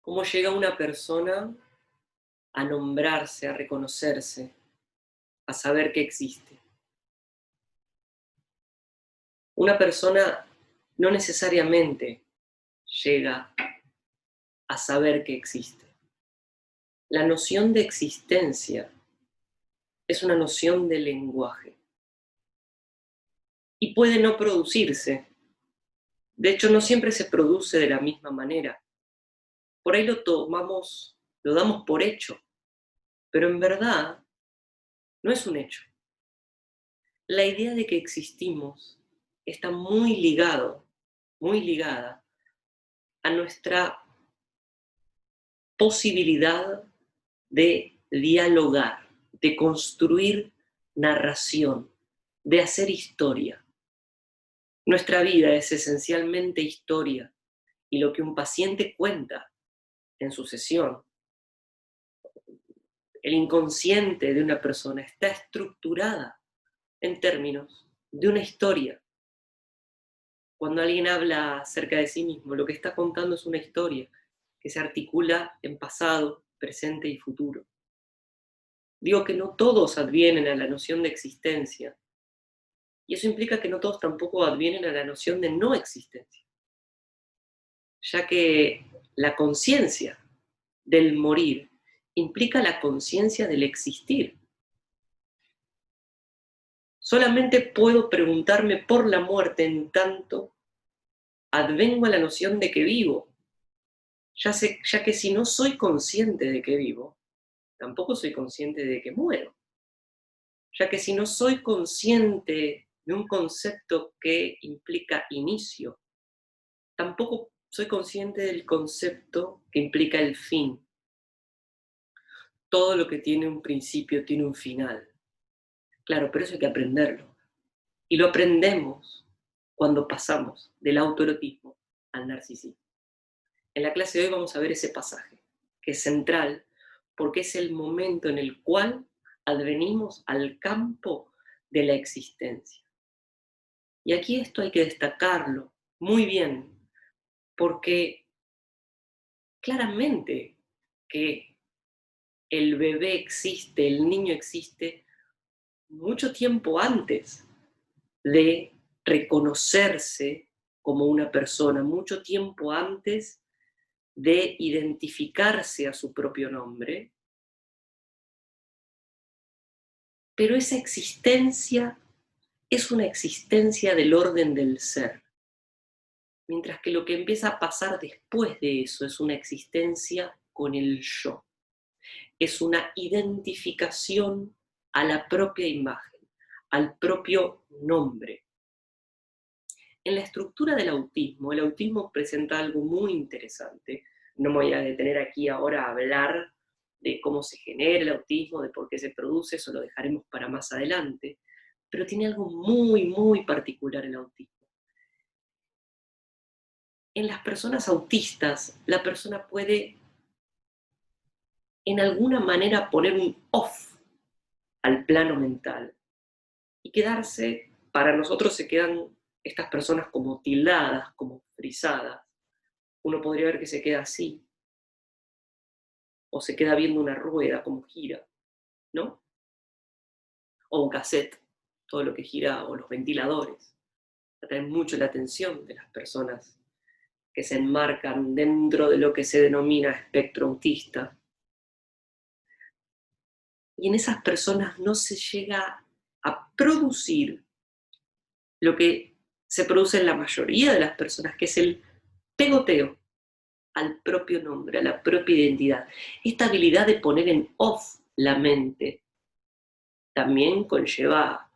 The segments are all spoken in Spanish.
¿Cómo llega una persona a nombrarse, a reconocerse, a saber que existe? Una persona no necesariamente llega a saber que existe. La noción de existencia es una noción de lenguaje y puede no producirse. De hecho, no siempre se produce de la misma manera. Por ahí lo damos por hecho, pero en verdad no es un hecho. La idea de que existimos está muy ligada a nuestra posibilidad de dialogar, de construir narración, de hacer historia. Nuestra vida es esencialmente historia y lo que un paciente cuenta en su sesión, el inconsciente de una persona está estructurada en términos de una historia. Cuando alguien habla acerca de sí mismo, lo que está contando es una historia que se articula en pasado, presente y futuro. Digo que no todos advienen a la noción de existencia, y eso implica que no todos tampoco advienen a la noción de no existencia, ya que la conciencia del morir implica la conciencia del existir. Solamente puedo preguntarme por la muerte en tanto advengo a la noción de que vivo, ya que si no soy consciente de que vivo, tampoco soy consciente de que muero, ya que si no soy consciente de un concepto que implica inicio, tampoco soy consciente del concepto que implica el fin. Todo lo que tiene un principio tiene un final. Claro, pero eso hay que aprenderlo. Y lo aprendemos cuando pasamos del autoerotismo al narcisismo. En la clase de hoy vamos a ver ese pasaje, que es central porque es el momento en el cual advenimos al campo de la existencia. Y aquí esto hay que destacarlo muy bien, porque claramente que el bebé existe, el niño existe mucho tiempo antes de reconocerse como una persona, mucho tiempo antes de identificarse a su propio nombre, pero esa existencia es una existencia del orden del ser, mientras que lo que empieza a pasar después de eso es una existencia con el yo, es una identificación a la propia imagen, al propio nombre. En la estructura del autismo, el autismo presenta algo muy interesante. No me voy a detener aquí ahora a hablar de cómo se genera el autismo, de por qué se produce, eso lo dejaremos para más adelante, pero tiene algo muy particular el autismo. En las personas autistas, la persona puede en alguna manera poner un off al plano mental y quedarse, para nosotros se quedan estas personas como tildadas, como frisadas. Uno podría ver que se queda así, o se queda viendo una rueda como gira, ¿no? O un cassette, todo lo que gira, o los ventiladores. Atraen mucho la atención de las personas que se enmarcan dentro de lo que se denomina espectro autista. Y en esas personas no se llega a producir lo que se produce en la mayoría de las personas, que es el pegoteo al propio nombre, a la propia identidad. Esta habilidad de poner en off la mente también conlleva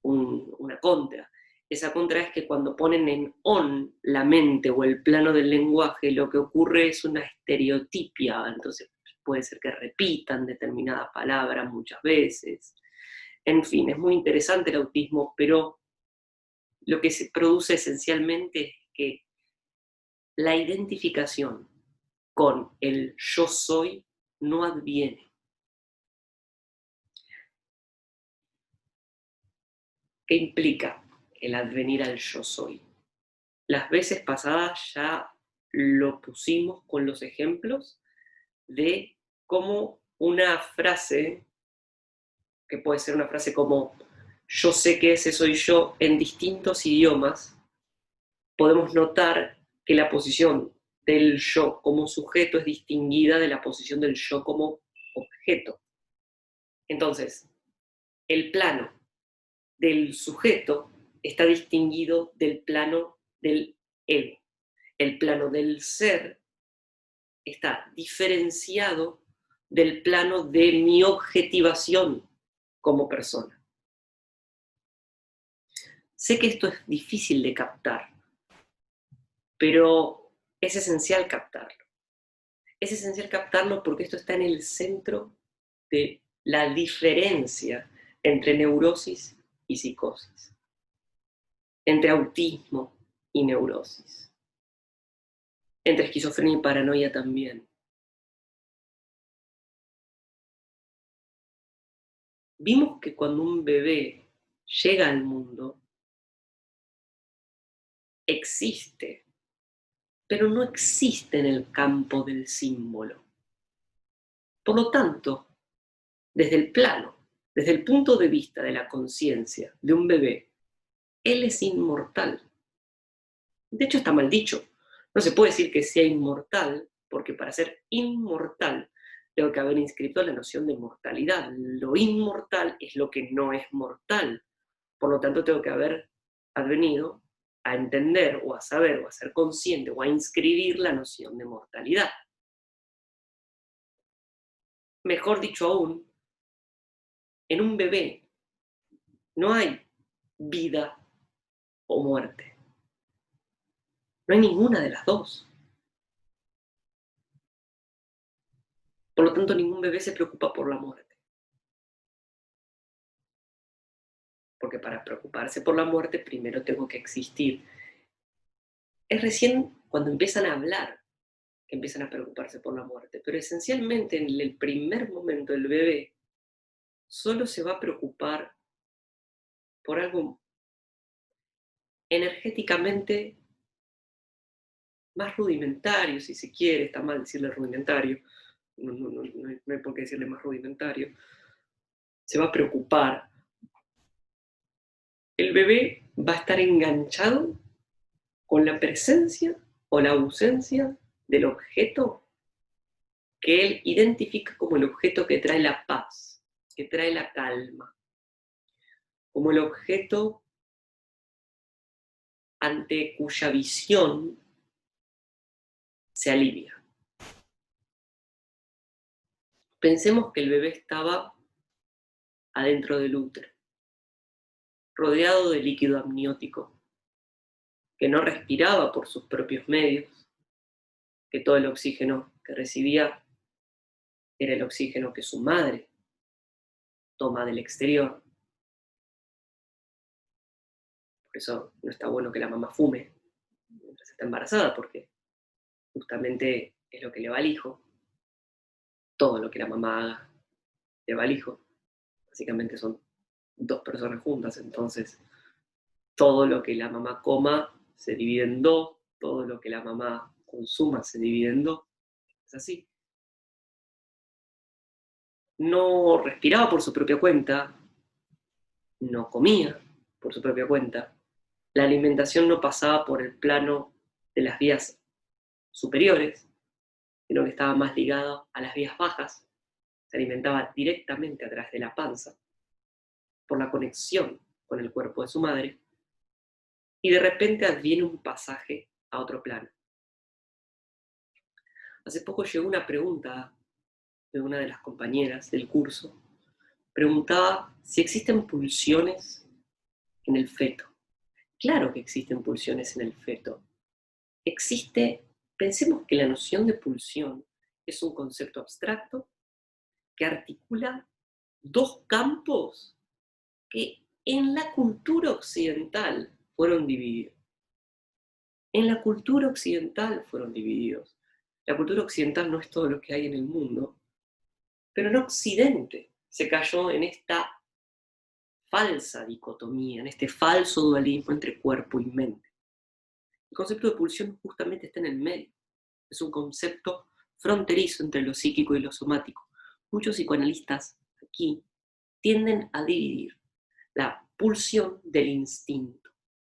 una contra. Esa contra es que cuando ponen en on la mente o el plano del lenguaje, lo que ocurre es una estereotipia, entonces puede ser que repitan determinada palabra muchas veces. En fin, es muy interesante el autismo, pero lo que se produce esencialmente es que la identificación con el yo soy no adviene. ¿Qué implica el advenir al yo soy? Las veces pasadas ya lo pusimos con los ejemplos de cómo una frase, que puede ser una frase como yo sé que ese soy yo, en distintos idiomas, podemos notar que la posición del yo como sujeto es distinguida de la posición del yo como objeto. Entonces, el plano del sujeto está distinguido del plano del ego. El plano del ser está diferenciado del plano de mi objetivación como persona. Sé que esto es difícil de captar, pero es esencial captarlo. Es esencial captarlo porque esto está en el centro de la diferencia entre neurosis y psicosis, entre autismo y neurosis, entre esquizofrenia y paranoia también. Vimos que cuando un bebé llega al mundo, existe, pero no existe en el campo del símbolo. Por lo tanto, desde el plano, desde el punto de vista de la conciencia de un bebé, él es inmortal. De hecho, está mal dicho. No se puede decir que sea inmortal, porque para ser inmortal tengo que haber inscrito la noción de mortalidad. Lo inmortal es lo que no es mortal. Por lo tanto, tengo que haber advenido a entender o a saber o a ser consciente o a inscribir la noción de mortalidad. Mejor dicho aún, en un bebé no hay vida o muerte. No hay ninguna de las dos. Por lo tanto, ningún bebé se preocupa por la muerte. Porque para preocuparse por la muerte, primero tengo que existir. Es recién cuando empiezan a hablar que empiezan a preocuparse por la muerte. Pero esencialmente, en el primer momento, el bebé solo se va a preocupar por algo energéticamente más rudimentario, si se quiere. Está mal decirle rudimentario. No hay por qué decirle más rudimentario. Se va a preocupar. El bebé va a estar enganchado con la presencia o la ausencia del objeto que él identifica como el objeto que trae la paz, que trae la calma, como el objeto ante cuya visión se alivia. Pensemos que el bebé estaba adentro del útero, rodeado de líquido amniótico, que no respiraba por sus propios medios, que todo el oxígeno que recibía era el oxígeno que su madre toma del exterior. Por eso no está bueno que la mamá fume mientras está embarazada, porque justamente es lo que le va al hijo. Todo lo que la mamá haga le va al hijo. Básicamente son dos personas juntas, entonces todo lo que la mamá coma se divide en dos, todo lo que la mamá consuma se divide en dos. Es así. No respiraba por su propia cuenta, no comía por su propia cuenta. La alimentación no pasaba por el plano de las vías superiores, sino que estaba más ligado a las vías bajas. Se alimentaba directamente a través de la panza, por la conexión con el cuerpo de su madre, y de repente adviene un pasaje a otro plano. Hace poco llegó una pregunta de una de las compañeras del curso. Preguntaba si existen pulsiones en el feto. Claro que existen pulsiones en el feto. Pensemos que la noción de pulsión es un concepto abstracto que articula dos campos que en la cultura occidental fueron divididos. En la cultura occidental fueron divididos. La cultura occidental no es todo lo que hay en el mundo, pero en Occidente se cayó en esta falsa dicotomía, en este falso dualismo entre cuerpo y mente. El concepto de pulsión justamente está en el medio. Es un concepto fronterizo entre lo psíquico y lo somático. Muchos psicoanalistas aquí tienden a dividir la pulsión del instinto.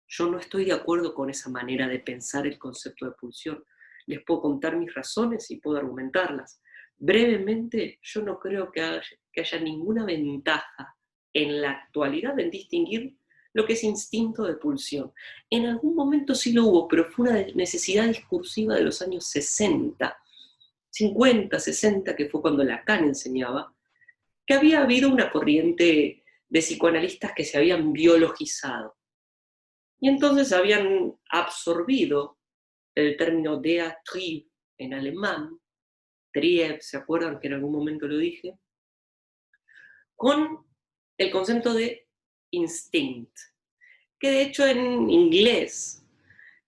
Yo no estoy de acuerdo con esa manera de pensar el concepto de pulsión. Les puedo contar mis razones y puedo argumentarlas. Brevemente, yo no creo que haya ninguna ventaja en la actualidad en distinguir lo que es instinto de pulsión. En algún momento sí lo hubo, pero fue una necesidad discursiva de los años 60, 50, 60, que fue cuando Lacan enseñaba, que había habido una corriente de psicoanalistas que se habían biologizado. Y entonces habían absorbido el término der Trieb en alemán, Trieb, ¿se acuerdan que en algún momento lo dije? Con el concepto de instinct, que de hecho en inglés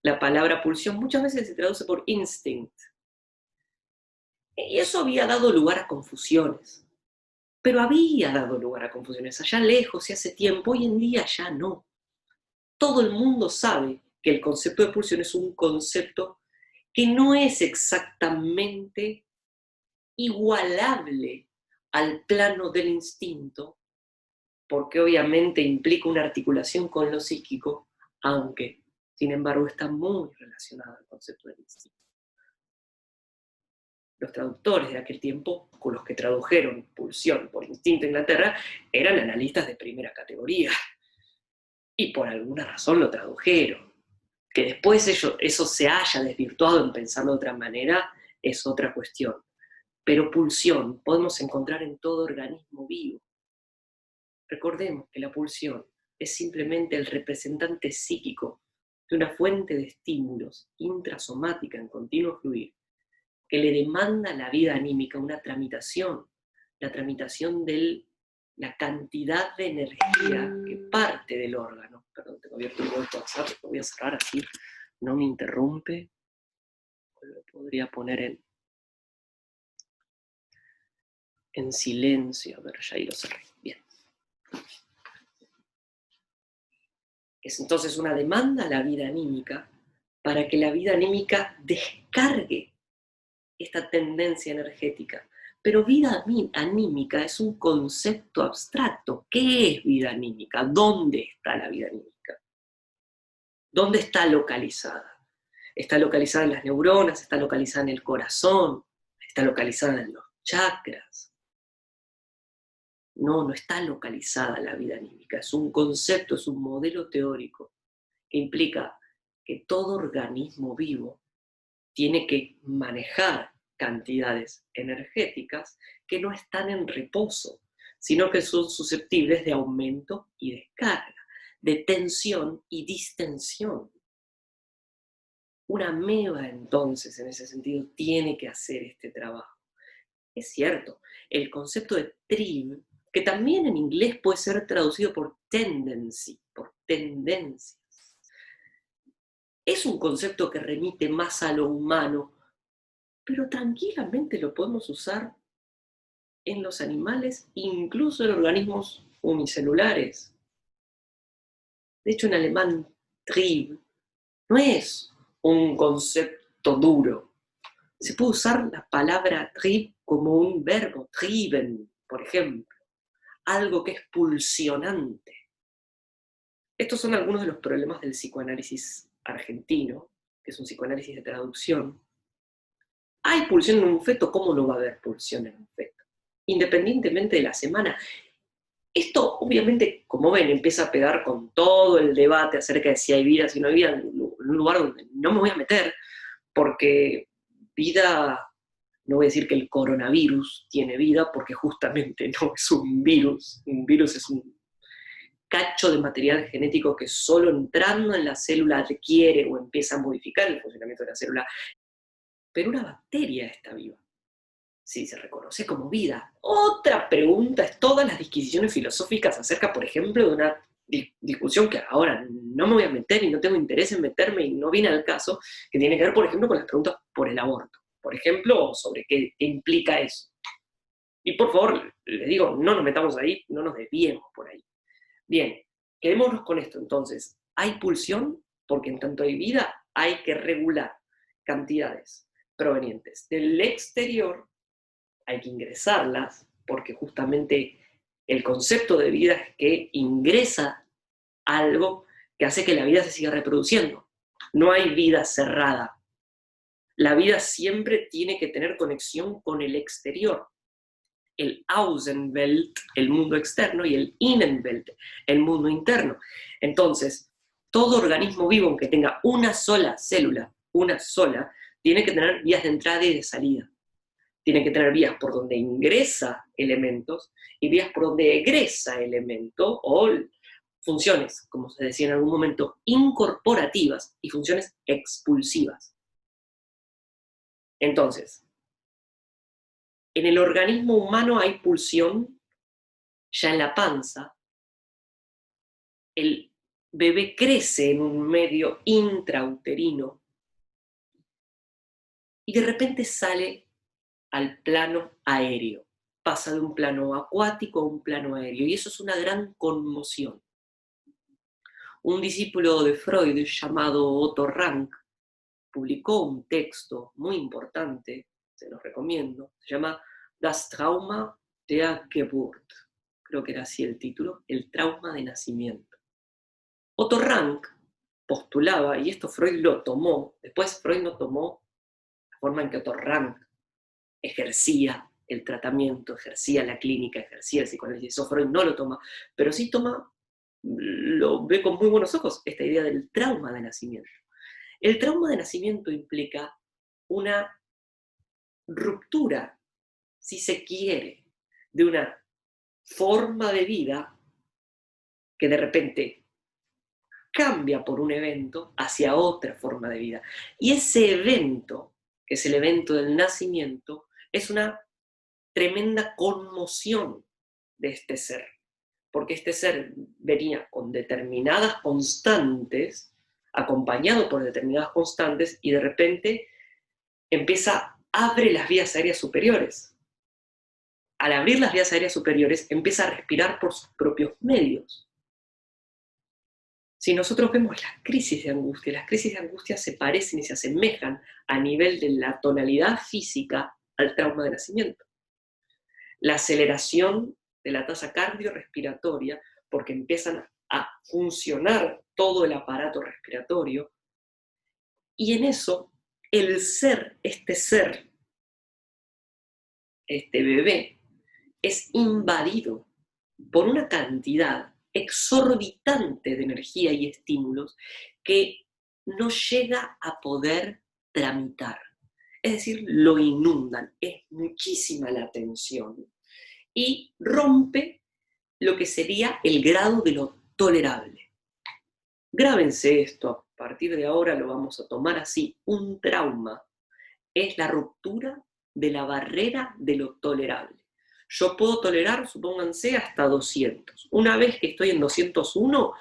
la palabra pulsión muchas veces se traduce por instinct. Y eso había dado lugar a confusiones. Pero había dado lugar a confusiones allá lejos y hace tiempo, hoy en día ya no. Todo el mundo sabe que el concepto de pulsión es un concepto que no es exactamente igualable al plano del instinto, porque obviamente implica una articulación con lo psíquico, aunque, sin embargo, está muy relacionado al concepto del instinto. Los traductores de aquel tiempo, con los que tradujeron pulsión por instinto a Inglaterra, eran analistas de primera categoría. Y por alguna razón lo tradujeron. Que después eso se haya desvirtuado en pensarlo de otra manera es otra cuestión. Pero pulsión podemos encontrar en todo organismo vivo. Recordemos que la pulsión es simplemente el representante psíquico de una fuente de estímulos intrasomática en continuo fluir que le demanda a la vida anímica una tramitación, la tramitación de la cantidad de energía que parte del órgano. Perdón, tengo abierto el WhatsApp, lo voy a cerrar así, no me interrumpe. Lo podría poner en silencio, a ver, ya ahí lo cerré. Bien. Es entonces una demanda a la vida anímica para que la vida anímica descargue esta tendencia energética. Pero vida anímica es un concepto abstracto. ¿Qué es vida anímica? ¿Dónde está la vida anímica? ¿Dónde está localizada? Está localizada en las neuronas, está localizada en el corazón, está localizada en los chakras. No, no está localizada la vida anímica. Es un concepto, es un modelo teórico que implica que todo organismo vivo tiene que manejar cantidades energéticas que no están en reposo, sino que son susceptibles de aumento y descarga, de tensión y distensión. Una ameba, entonces, en ese sentido, tiene que hacer este trabajo. Es cierto, el concepto de trieb, que también en inglés puede ser traducido por tendency, por tendencias, es un concepto que remite más a lo humano, pero tranquilamente lo podemos usar en los animales, incluso en organismos unicelulares. De hecho, en alemán, Trieb no es un concepto duro. Se puede usar la palabra Trieb como un verbo, trieben, por ejemplo, algo que es pulsionante. Estos son algunos de los problemas del psicoanálisis argentino, que es un psicoanálisis de traducción. ¿Hay pulsión en un feto? ¿Cómo no va a haber pulsión en un feto? Independientemente de la semana. Esto, obviamente, como ven, empieza a pegar con todo el debate acerca de si hay vida, si no hay vida, en un lugar donde no me voy a meter, porque vida, no voy a decir que el coronavirus tiene vida, porque justamente no es un virus es un cacho de material genético que solo entrando en la célula adquiere o empieza a modificar el funcionamiento de la célula, pero una bacteria está viva. Sí, se reconoce como vida. Otra pregunta es todas las disquisiciones filosóficas acerca, por ejemplo, de una discusión que ahora no me voy a meter y no tengo interés en meterme y no viene al caso, que tiene que ver, por ejemplo, con las preguntas por el aborto. Por ejemplo, sobre qué implica eso. Y por favor, les digo, no nos metamos ahí, no nos desviemos por ahí. Bien, quedémonos con esto entonces. Hay pulsión, porque en tanto hay vida, hay que regular cantidades provenientes del exterior, hay que ingresarlas, porque justamente el concepto de vida es que ingresa algo que hace que la vida se siga reproduciendo. No hay vida cerrada. La vida siempre tiene que tener conexión con el exterior. El Außenwelt, el mundo externo, y el Innenwelt, el mundo interno. Entonces, todo organismo vivo que tenga una sola célula, una sola, tiene que tener vías de entrada y de salida. Tiene que tener vías por donde ingresa elementos y vías por donde egresa elementos, o funciones, como se decía en algún momento, incorporativas y funciones expulsivas. Entonces, en el organismo humano hay pulsión ya en la panza. El bebé crece en un medio intrauterino y de repente sale al plano aéreo. Pasa de un plano acuático a un plano aéreo, y eso es una gran conmoción. Un discípulo de Freud llamado Otto Rank publicó un texto muy importante, se los recomiendo, se llama Das Trauma der Geburt. Creo que era así el título, el trauma de nacimiento. Otto Rank postulaba, y esto Freud lo tomó, después Freud no tomó la forma en que Otto Rank ejercía el tratamiento, ejercía la clínica, ejercía el psicoanálisis, eso Freud no lo toma, pero sí toma, lo ve con muy buenos ojos, esta idea del trauma de nacimiento. El trauma de nacimiento implica una ruptura, si se quiere, de una forma de vida que de repente cambia por un evento hacia otra forma de vida. Y ese evento, que es el evento del nacimiento, es una tremenda conmoción de este ser, porque este ser venía con determinadas constantes, acompañado por determinadas constantes, y de repente abre las vías aéreas superiores. Al abrir las vías aéreas superiores, empieza a respirar por sus propios medios. Si nosotros vemos las crisis de angustia se parecen y se asemejan a nivel de la tonalidad física al trauma de nacimiento. La aceleración de la tasa cardiorrespiratoria, porque empiezan a funcionar todo el aparato respiratorio, y en eso el ser, este bebé, es invadido por una cantidad exorbitante de energía y estímulos que no llega a poder tramitar. Es decir, lo inundan, es muchísima la tensión y rompe lo que sería el grado de lo tolerable. Grábense esto, a partir de ahora lo vamos a tomar así: un trauma es la ruptura de la barrera de lo tolerable. Yo puedo tolerar, supónganse, hasta 200. Una vez que estoy en 201,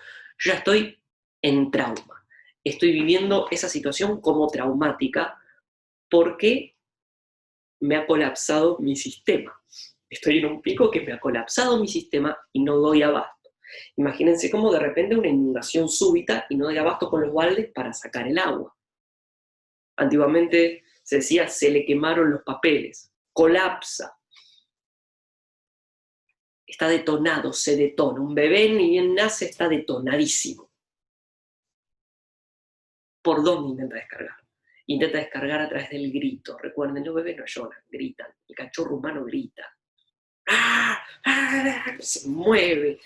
ya estoy en trauma. Estoy viviendo esa situación como traumática porque me ha colapsado mi sistema. Estoy en un pico que me ha colapsado mi sistema y no doy abasto. Imagínense cómo de repente una inundación súbita y no doy abasto con los baldes para sacar el agua. Antiguamente se decía, se le quemaron los papeles, colapsa. Está detonado, se detona. Un bebé ni bien nace, está detonadísimo. ¿Por dónde intenta descargar? Intenta descargar a través del grito. Recuerden, los bebés no lloran, gritan. El cachorro humano grita. ¡Ah! ¡Ah! Se mueve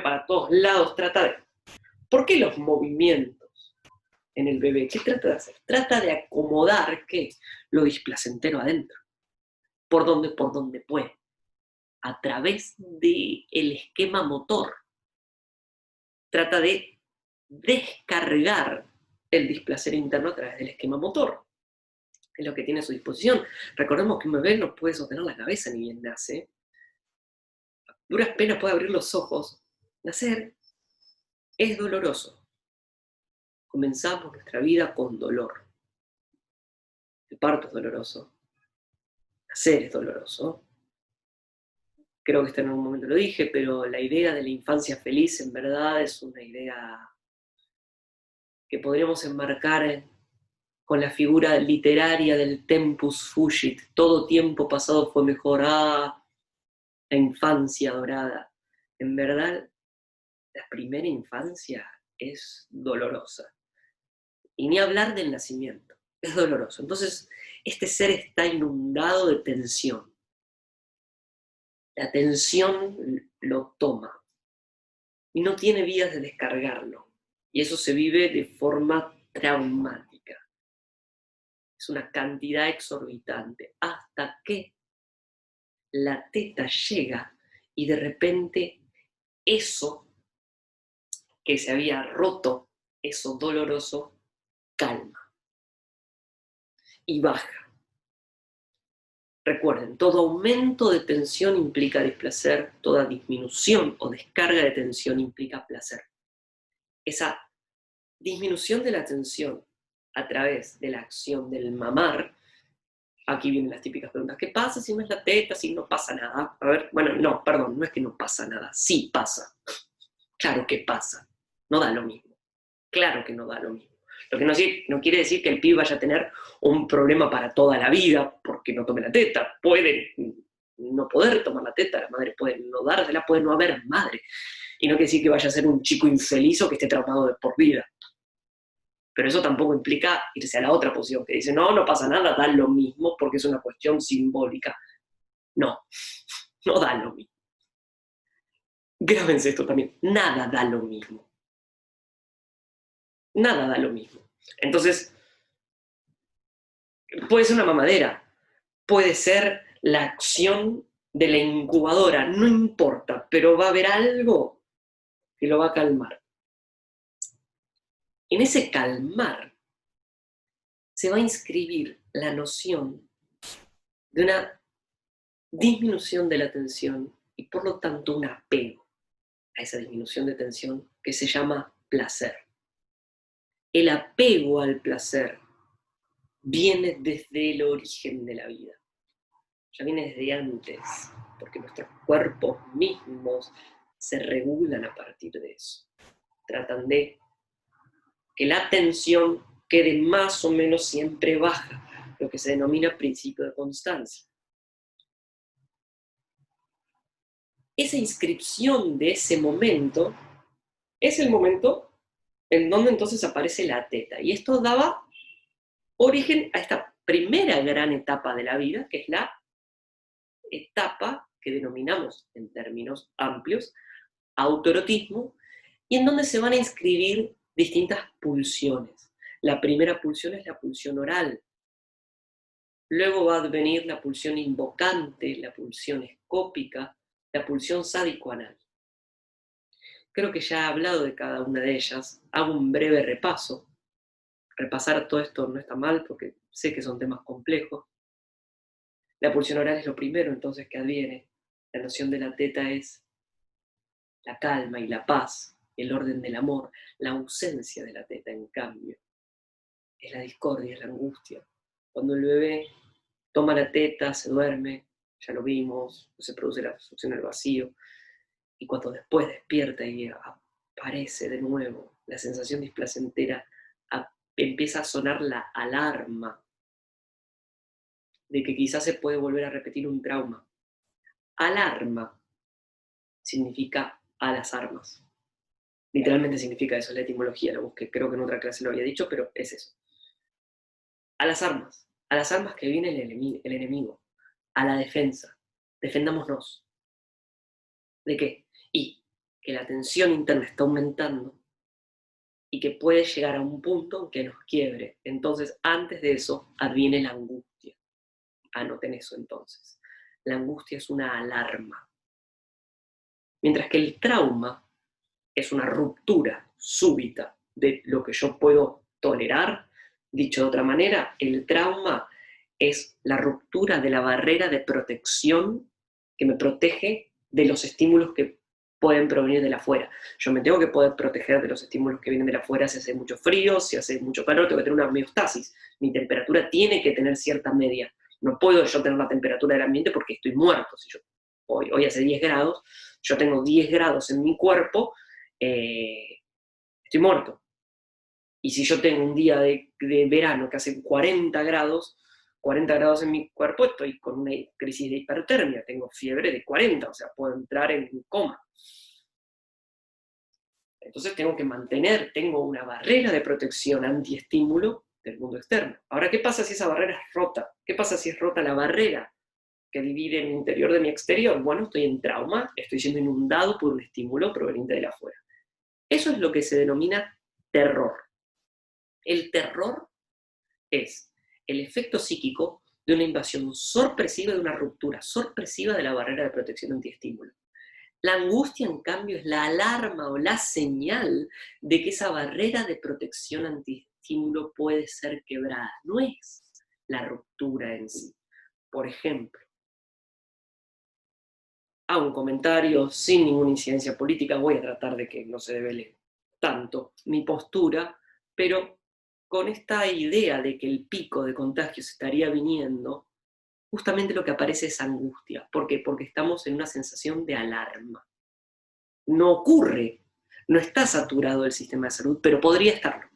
para todos lados, trata de... ¿Por qué los movimientos en el bebé? ¿Qué trata de hacer? Trata de acomodar, ¿qué? Lo displacentero adentro. ¿Por dónde? Por donde puede. A través del esquema motor. Trata de descargar el displacer interno a través del esquema motor. Es lo que tiene a su disposición. Recordemos que un bebé no puede sostener la cabeza ni bien nace. A duras penas puede abrir los ojos. Nacer es doloroso. Comenzamos nuestra vida con dolor. El parto es doloroso. Nacer es doloroso. Creo que esto en algún momento lo dije, pero la idea de la infancia feliz en verdad es una idea que podríamos enmarcar con la figura literaria del tempus fugit, todo tiempo pasado fue mejor, la infancia dorada. En verdad, la primera infancia es dolorosa. Y ni hablar del nacimiento, es doloroso. Entonces, este ser está inundado de tensión. La tensión lo toma y no tiene vías de descargarlo. Y eso se vive de forma traumática. Es una cantidad exorbitante. Hasta que la teta llega y de repente eso que se había roto, eso doloroso, calma y baja. Recuerden, todo aumento de tensión implica displacer, toda disminución o descarga de tensión implica placer. Esa disminución de la tensión a través de la acción del mamar, aquí vienen las típicas preguntas, ¿qué pasa si no es la teta, si no pasa nada? A ver, bueno, no, perdón, no es que no pasa nada, sí pasa. Claro que pasa, no da lo mismo. Claro que no da lo mismo. Lo que no quiere decir que el pibe vaya a tener un problema para toda la vida porque no tome la teta. Puede no poder tomar la teta, la madre puede no dársela, puede no haber madre. Y no quiere decir que vaya a ser un chico infeliz o que esté traumado de por vida. Pero eso tampoco implica irse a la otra posición, que dice, no, no pasa nada, da lo mismo porque es una cuestión simbólica. No, no da lo mismo. Grábense esto también, nada da lo mismo. Nada da lo mismo. Entonces, puede ser una mamadera, puede ser la acción de la incubadora, no importa, pero va a haber algo que lo va a calmar. En ese calmar se va a inscribir la noción de una disminución de la tensión y por lo tanto un apego a esa disminución de tensión que se llama placer. El apego al placer viene desde el origen de la vida, ya viene desde antes, porque nuestros cuerpos mismos se regulan a partir de eso. Tratan de que la tensión quede más o menos siempre baja, lo que se denomina principio de constancia. Esa inscripción de ese momento es el momento en donde entonces aparece la teta. Y esto daba origen a esta primera gran etapa de la vida, que es la etapa que denominamos en términos amplios autoerotismo, y en donde se van a inscribir distintas pulsiones. La primera pulsión es la pulsión oral. Luego va a venir la pulsión invocante, la pulsión escópica, la pulsión sádico-anal. Creo que ya he hablado de cada una de ellas. Hago un breve repaso. Repasar todo esto no está mal porque sé que son temas complejos. La pulsión oral es lo primero entonces que adviene. La noción de la teta es la calma y la paz, el orden del amor. La ausencia de la teta, en cambio, es la discordia, es la angustia. Cuando el bebé toma la teta, se duerme, ya lo vimos, se produce la succión al vacío, y cuando después despierta y aparece de nuevo la sensación displacentera, empieza a sonar la alarma de que quizás se puede volver a repetir un trauma. Alarma significa a las armas. Literalmente significa eso, es la etimología, lo busqué, creo que en otra clase lo había dicho, pero es eso. A las armas que viene el enemigo, a la defensa. Defendámonos. ¿De qué? Y que la tensión interna está aumentando y que puede llegar a un punto en que nos quiebre. Entonces, antes de eso, adviene la angustia. Anoten eso entonces. La angustia es una alarma. Mientras que el trauma es una ruptura súbita de lo que yo puedo tolerar. Dicho de otra manera, el trauma es la ruptura de la barrera de protección que me protege de los estímulos que pueden provenir de la afuera. Yo me tengo que poder proteger de los estímulos que vienen de la afuera. Si hace mucho frío, si hace mucho calor, tengo que tener una homeostasis. Mi temperatura tiene que tener cierta media. No puedo yo tener la temperatura del ambiente porque estoy muerto. Si yo, hoy hace 10 grados, yo tengo 10 grados en mi cuerpo, estoy muerto. Y si yo tengo un día de verano que hace 40 grados en mi cuerpo, estoy con una crisis de hipertermia, tengo fiebre de 40, o sea, puedo entrar en coma. Entonces tengo una barrera de protección antiestímulo del mundo externo. Ahora, ¿qué pasa si esa barrera es rota? ¿Qué pasa si es rota la barrera que divide el interior de mi exterior? Bueno, estoy en trauma, estoy siendo inundado por un estímulo proveniente de afuera. Eso es lo que se denomina terror. El terror es el efecto psíquico de una invasión sorpresiva, de una ruptura sorpresiva de la barrera de protección antiestímulo. La angustia, en cambio, es la alarma o la señal de que esa barrera de protección antiestímulo puede ser quebrada. No es la ruptura en sí. Por ejemplo, hago un comentario sin ninguna incidencia política, voy a tratar de que no se devele tanto mi postura, pero con esta idea de que el pico de contagios estaría viniendo, justamente lo que aparece es angustia. ¿Por qué? Porque estamos en una sensación de alarma. No ocurre, no está saturado el sistema de salud, pero podría estarlo.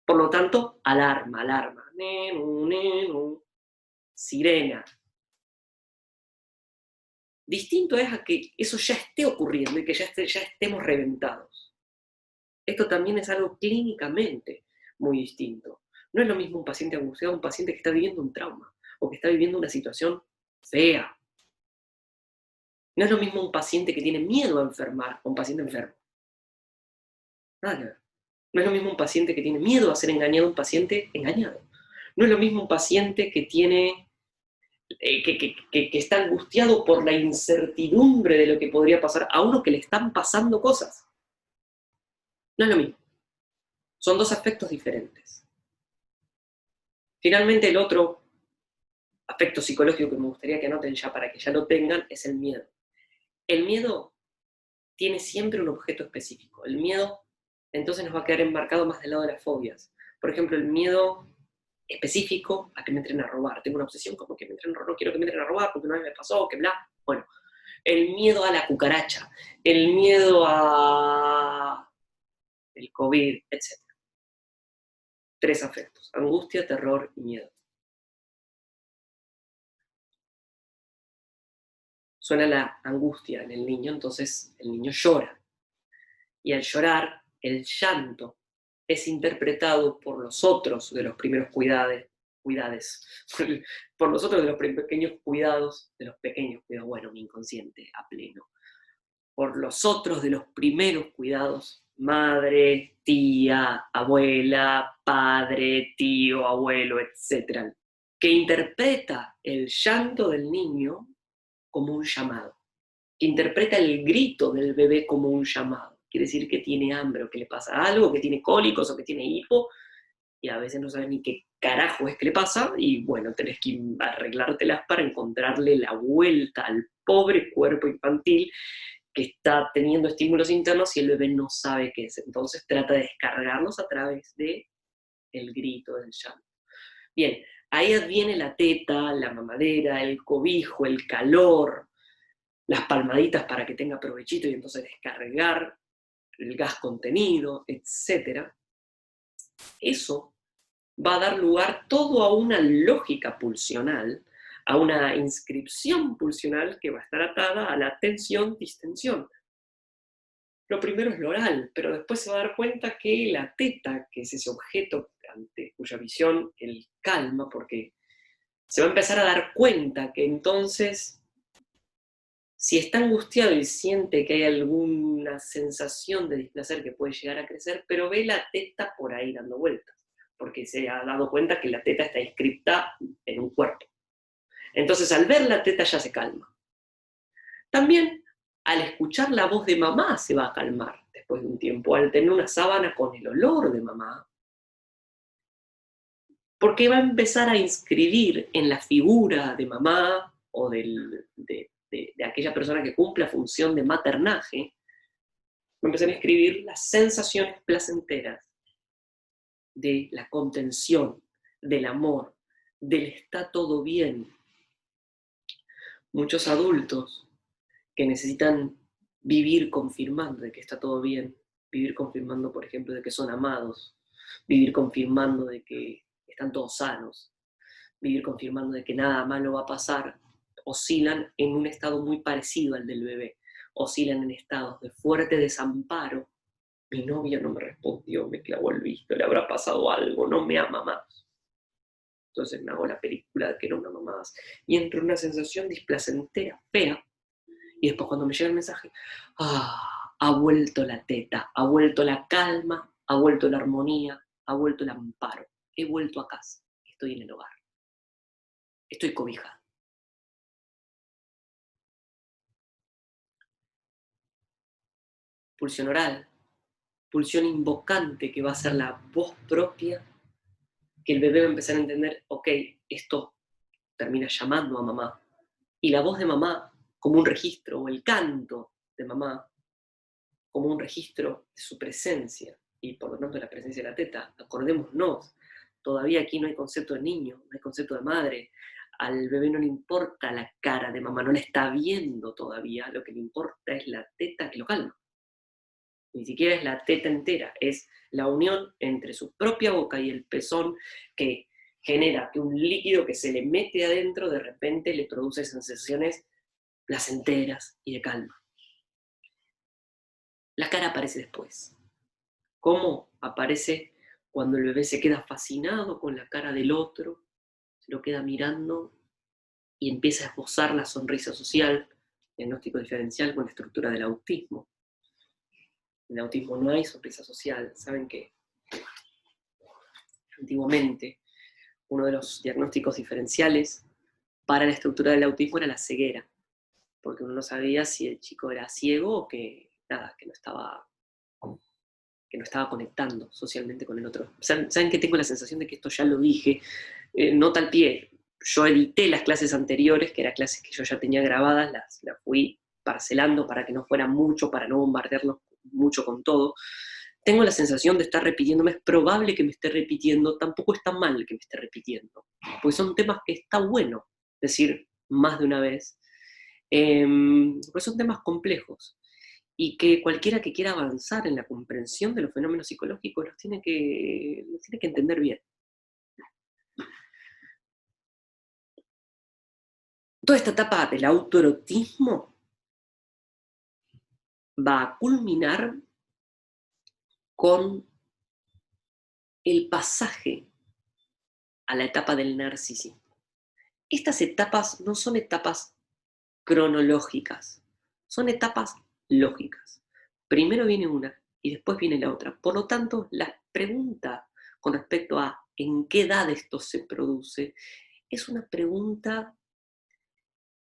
Por lo tanto, alarma, alarma. Nenu, nenu, sirena. Distinto es a que eso ya esté ocurriendo y que ya estemos reventados. Esto también es algo clínicamente muy distinto. No es lo mismo un paciente angustiado a un paciente que está viviendo un trauma o que está viviendo una situación fea. No es lo mismo un paciente que tiene miedo a enfermar o un paciente enfermo. Nada que ver. No es lo mismo un paciente que tiene miedo a ser engañado a un paciente engañado. No es lo mismo un paciente que tiene que está angustiado por la incertidumbre de lo que podría pasar a uno que le están pasando cosas. No es lo mismo. Son dos aspectos diferentes. Finalmente, el otro aspecto psicológico que me gustaría que anoten ya para que ya lo tengan es el miedo. El miedo tiene siempre un objeto específico. El miedo entonces nos va a quedar enmarcado más del lado de las fobias. Por ejemplo, el miedo específico a que me entren a robar. Tengo una obsesión como que me entren a robar, no quiero que me entren a robar porque una vez me pasó, que bla. Bueno, el miedo a la cucaracha, el miedo a el COVID, etc. Tres afectos: angustia, terror y miedo. Suena la angustia en el niño, entonces el niño llora. Y al llorar, el llanto es interpretado por los otros de los primeros cuidades, por los otros de los pequeños cuidados, bueno, mi inconsciente a pleno, por los otros de los primeros cuidados, madre, tía, abuela, padre, tío, abuelo, etc., que interpreta el llanto del niño como un llamado, que interpreta el grito del bebé como un llamado. Quiere decir que tiene hambre, o que le pasa algo, que tiene cólicos, o que tiene hipo, y a veces no sabes ni qué carajo es que le pasa, y bueno, tenés que arreglártelas para encontrarle la vuelta al pobre cuerpo infantil que está teniendo estímulos internos y el bebé no sabe qué es. Entonces trata de descargarlos a través de el grito, del llanto. Bien, ahí viene la teta, la mamadera, el cobijo, el calor, las palmaditas para que tenga provechito y entonces descargar el gas contenido, etc. Eso va a dar lugar todo a una lógica pulsional, a una inscripción pulsional que va a estar atada a la tensión-distensión. Lo primero es lo oral, pero después se va a dar cuenta que la teta, que es ese objeto ante cuya visión él calma, porque se va a empezar a dar cuenta que entonces, si está angustiado y siente que hay alguna sensación de displacer que puede llegar a crecer, pero ve la teta por ahí dando vueltas, porque se ha dado cuenta que la teta está inscripta en un cuerpo. Entonces, al ver la teta ya se calma. También, al escuchar la voz de mamá se va a calmar después de un tiempo, al tener una sábana con el olor de mamá, porque va a empezar a inscribir en la figura de mamá o de aquella persona que cumple la función de maternaje, va a empezar a escribir las sensaciones placenteras de la contención, del amor, del está todo bien. Muchos adultos que necesitan vivir confirmando de que está todo bien, vivir confirmando, por ejemplo, de que son amados, vivir confirmando de que están todos sanos, vivir confirmando de que nada malo va a pasar, oscilan en un estado muy parecido al del bebé, oscilan en estados de fuerte desamparo. Mi novia no me respondió, me clavó el visto, le habrá pasado algo, no me ama más. Entonces me hago la película de que no me ama más. Y entro en una sensación displacentera, fea. Y después cuando me llega el mensaje, ha vuelto la teta, ha vuelto la calma, ha vuelto la armonía, ha vuelto el amparo. He vuelto a casa, estoy en el hogar, estoy cobijada. Pulsión oral, pulsión invocante que va a ser la voz propia, que el bebé va a empezar a entender, ok, esto termina llamando a mamá. Y la voz de mamá como un registro, o el canto de mamá como un registro de su presencia, y por lo tanto la presencia de la teta. Acordémonos, todavía aquí no hay concepto de niño, no hay concepto de madre. Al bebé no le importa la cara de mamá, no la está viendo todavía, lo que le importa es la teta que lo calma. Ni siquiera es la teta entera, es la unión entre su propia boca y el pezón que genera que un líquido que se le mete adentro de repente le produce sensaciones placenteras y de calma. La cara aparece después. ¿Cómo? Aparece cuando el bebé se queda fascinado con la cara del otro, se lo queda mirando y empieza a esbozar la sonrisa social, diagnóstico diferencial con la estructura del autismo. En el autismo no hay sonrisa social. Saben que antiguamente uno de los diagnósticos diferenciales para la estructura del autismo era la ceguera, porque uno no sabía si el chico era ciego o que nada, que no estaba conectando socialmente con el otro. ¿Saben que tengo la sensación de que esto ya lo dije? Nota al pie, yo edité las clases anteriores, que eran clases que yo ya tenía grabadas, las fui parcelando para que no fuera mucho, para no bombardearlos mucho con todo. Tengo la sensación de estar repitiéndome, es probable que me esté repitiendo, tampoco está mal que me esté repitiendo, porque son temas que está bueno decir más de una vez, porque son temas complejos y que cualquiera que quiera avanzar en la comprensión de los fenómenos psicológicos los tiene que entender bien. Toda esta etapa del autoerotismo va a culminar con el pasaje a la etapa del narcisismo. Estas etapas no son etapas cronológicas, son etapas lógicas. Primero viene una y después viene la otra. Por lo tanto, la pregunta con respecto a en qué edad esto se produce es una pregunta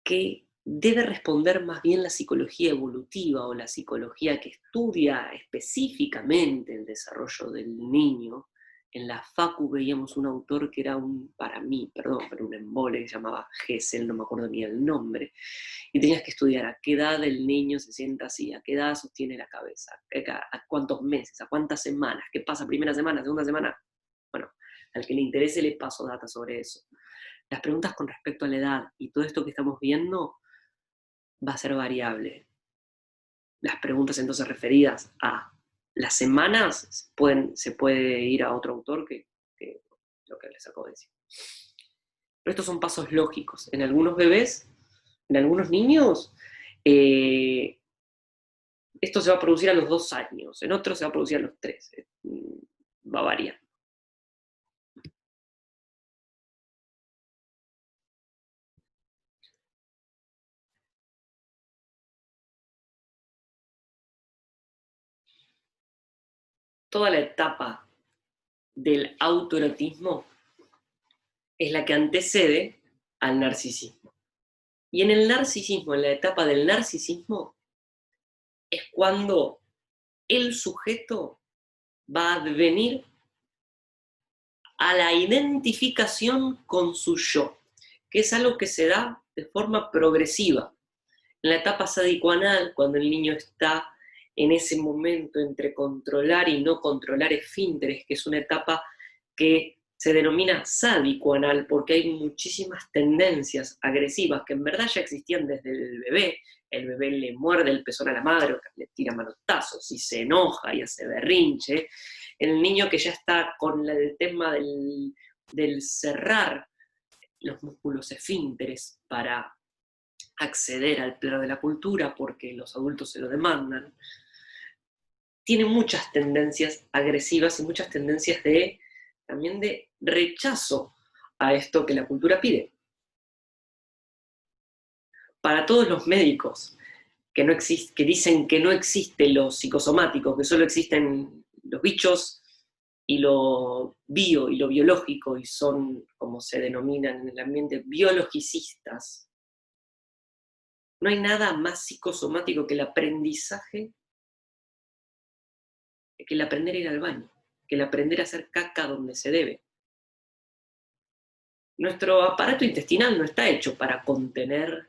que debe responder más bien la psicología evolutiva o la psicología que estudia específicamente el desarrollo del niño. En la Facu veíamos un autor que era para mí, perdón, pero un embole que se llamaba Gesell, no me acuerdo ni el nombre, y tenías que estudiar a qué edad el niño se sienta así, a qué edad sostiene la cabeza, a cuántos meses, a cuántas semanas, qué pasa primera semana, segunda semana. Bueno, al que le interese le paso data sobre eso. Las preguntas con respecto a la edad y todo esto que estamos viendo va a ser variable. Las preguntas entonces referidas a las semanas se puede ir a otro autor que lo que les acabo de decir. Pero estos son pasos lógicos. En algunos bebés, en algunos niños, esto se va a producir a los 2 años, en otros se va a producir a los 3. Va a variar. Toda la etapa del autoerotismo es la que antecede al narcisismo. Y en el narcisismo, en la etapa del narcisismo, es cuando el sujeto va a advenir a la identificación con su yo, que es algo que se da de forma progresiva. En la etapa sádico-anal, cuando el niño está en ese momento entre controlar y no controlar esfínteres, que es una etapa que se denomina sádico-anal porque hay muchísimas tendencias agresivas que en verdad ya existían desde el bebé le muerde el pezón a la madre, o le tira manotazos y se enoja y hace berrinche, el niño que ya está con el tema del cerrar los músculos esfínteres para acceder al plano de la cultura porque los adultos se lo demandan, tiene muchas tendencias agresivas y muchas tendencias también de rechazo a esto que la cultura pide. Para todos los médicos que dicen que no existe lo psicosomático, que solo existen los bichos y lo bio y lo biológico, y son, como se denominan en el ambiente, biologicistas. No hay nada más psicosomático que el aprendizaje, que el aprender a ir al baño, que el aprender a hacer caca donde se debe. Nuestro aparato intestinal no está hecho para contener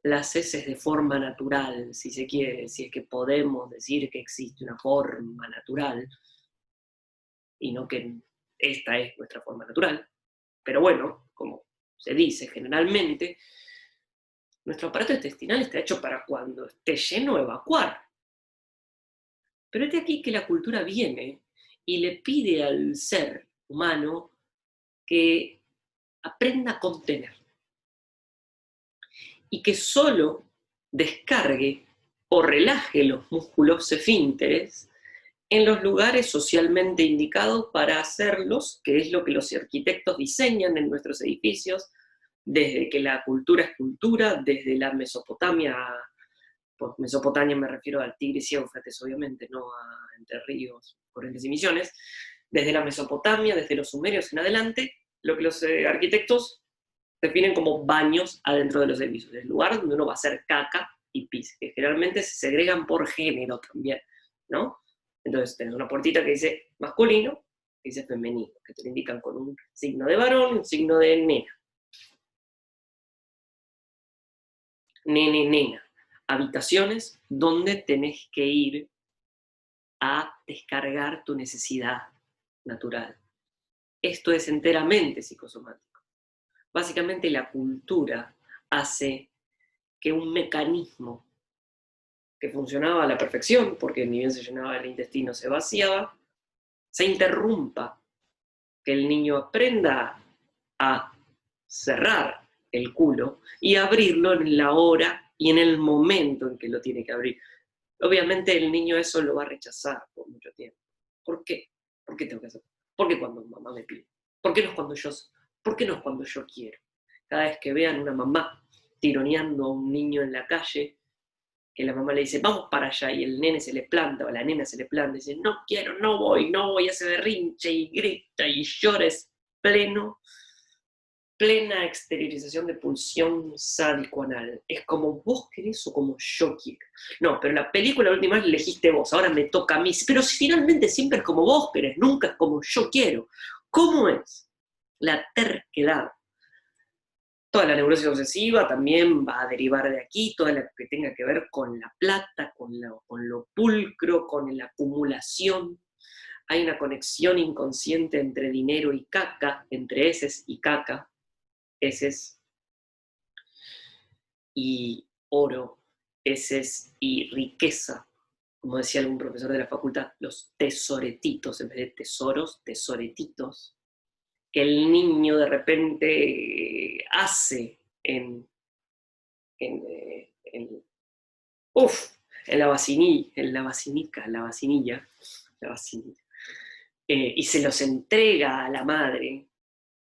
las heces de forma natural, si se quiere, si es que podemos decir que existe una forma natural, y no que esta es nuestra forma natural. Pero bueno, como se dice generalmente, nuestro aparato intestinal está hecho para cuando esté lleno evacuar. Pero es de aquí que la cultura viene y le pide al ser humano que aprenda a contener y que solo descargue o relaje los músculos esfínteres en los lugares socialmente indicados para hacerlos, que es lo que los arquitectos diseñan en nuestros edificios, desde que la cultura es cultura, desde la Mesopotamia. Por Mesopotamia me refiero al Tigris y Éufrates, obviamente, no a Entre Ríos, Corrientes y Misiones. Desde la Mesopotamia, desde los sumerios en adelante, lo que los arquitectos definen como baños adentro de los edificios, el lugar donde uno va a hacer caca y pis, que generalmente se segregan por género también, ¿no? Entonces tenés una puertita que dice masculino, que dice femenino, que te lo indican con un signo de varón y un signo de nena. Nene, nena. Habitaciones donde tenés que ir a descargar tu necesidad natural. Esto es enteramente psicosomático. Básicamente la cultura hace que un mecanismo que funcionaba a la perfección, porque ni bien se llenaba el intestino se vaciaba, se interrumpa, que el niño aprenda a cerrar el culo y abrirlo en la hora y en el momento en que lo tiene que abrir. Obviamente el niño eso lo va a rechazar por mucho tiempo. ¿Por qué? ¿Por qué tengo que hacerlo? ¿Por qué cuando mamá me pide? ¿Por qué no es cuando yo quiero? Cada vez que vean una mamá tironeando a un niño en la calle, que la mamá le dice, vamos para allá, y el nene se le planta, o la nena se le planta, y dice, no quiero, no voy, hace berrinche, y grita, y llora, es plena exteriorización de pulsión sádico-anal. Es como vos querés o como yo quiero. No, pero la película la última vez elegiste vos, ahora me toca a mí. Pero si finalmente siempre es como vos querés, nunca es como yo quiero. ¿Cómo es? La terquedad. Toda la neurosis obsesiva también va a derivar de aquí, toda la que tenga que ver con la plata, con lo pulcro, con la acumulación. Hay una conexión inconsciente entre dinero y caca, entre heces y caca, heces y oro, heces y riqueza. Como decía algún profesor de la facultad, los tesoretitos, en vez de tesoros, tesoretitos, que el niño de repente hace en, en, uf, en la vacinilla, y se los entrega a la madre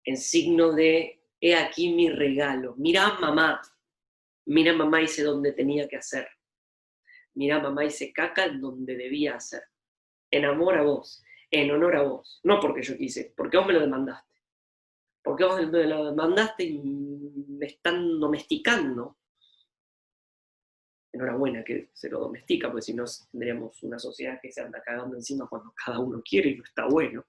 en signo de, he aquí mi regalo, mirá mamá hice donde tenía que hacer, mirá mamá hice caca en donde debía hacer, en amor a vos, en honor a vos, no porque yo quise, porque vos me lo demandaste, porque vos me lo demandaste y me están domesticando. Enhorabuena que se lo domestica, porque si no tendríamos una sociedad que se anda cagando encima cuando cada uno quiere y no está bueno.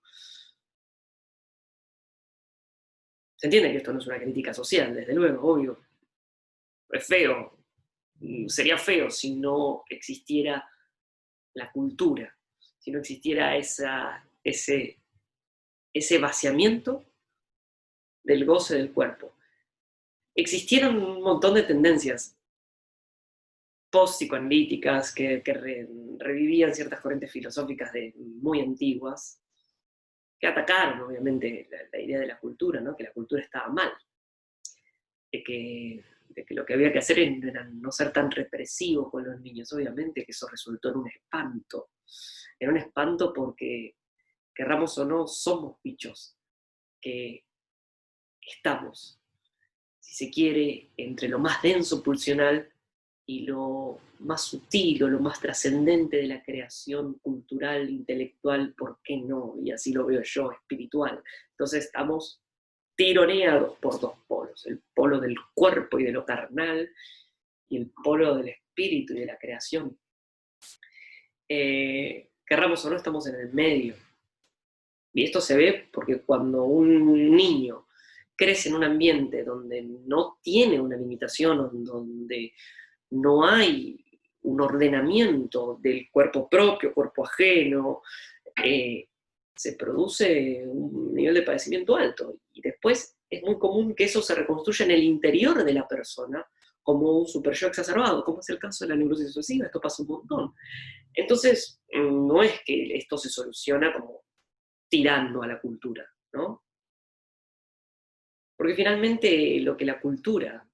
Se entiende que esto no es una crítica social, desde luego, obvio. Es feo. Sería feo si no existiera la cultura, si no existiera ese vaciamiento del goce del cuerpo. Existieron un montón de tendencias post-psicoanalíticas que revivían ciertas corrientes filosóficas muy antiguas, que atacaron obviamente la idea de la cultura, ¿no? Que la cultura estaba mal, de que lo que había que hacer era no ser tan represivo con los niños. Obviamente que eso resultó en un espanto porque, querramos o no, somos bichos que estamos, si se quiere, entre lo más denso pulsional y lo más sutil o lo más trascendente de la creación cultural, intelectual, ¿por qué no? Y así lo veo yo, espiritual. Entonces estamos tironeados por dos polos, el polo del cuerpo y de lo carnal y el polo del espíritu y de la creación. Querramos o no, estamos en el medio. Y esto se ve porque cuando un niño crece en un ambiente donde no tiene una limitación, donde no hay un ordenamiento del cuerpo propio, cuerpo ajeno, se produce un nivel de padecimiento alto. Y después es muy común que eso se reconstruya en el interior de la persona como un superyo exacerbado, como es el caso de la neurosis obsesiva. Esto pasa un montón. Entonces, no es que esto se soluciona como tirando a la cultura, ¿no? Porque finalmente lo que la cultura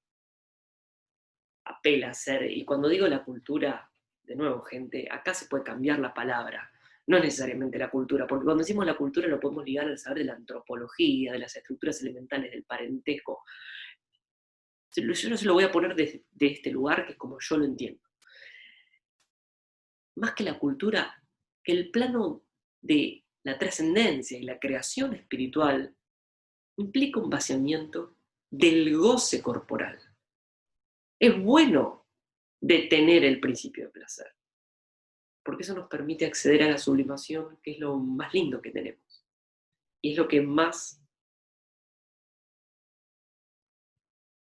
apela a ser, y cuando digo la cultura, de nuevo, gente, acá se puede cambiar la palabra, no necesariamente la cultura, porque cuando decimos la cultura lo podemos ligar al saber de la antropología, de las estructuras elementales del parentesco. Yo no se lo voy a poner de este lugar, que es como yo lo entiendo. Más que la cultura, que el plano de la trascendencia y la creación espiritual implica un vaciamiento del goce corporal. Es bueno detener el principio de placer, porque eso nos permite acceder a la sublimación, que es lo más lindo que tenemos. Y es lo que más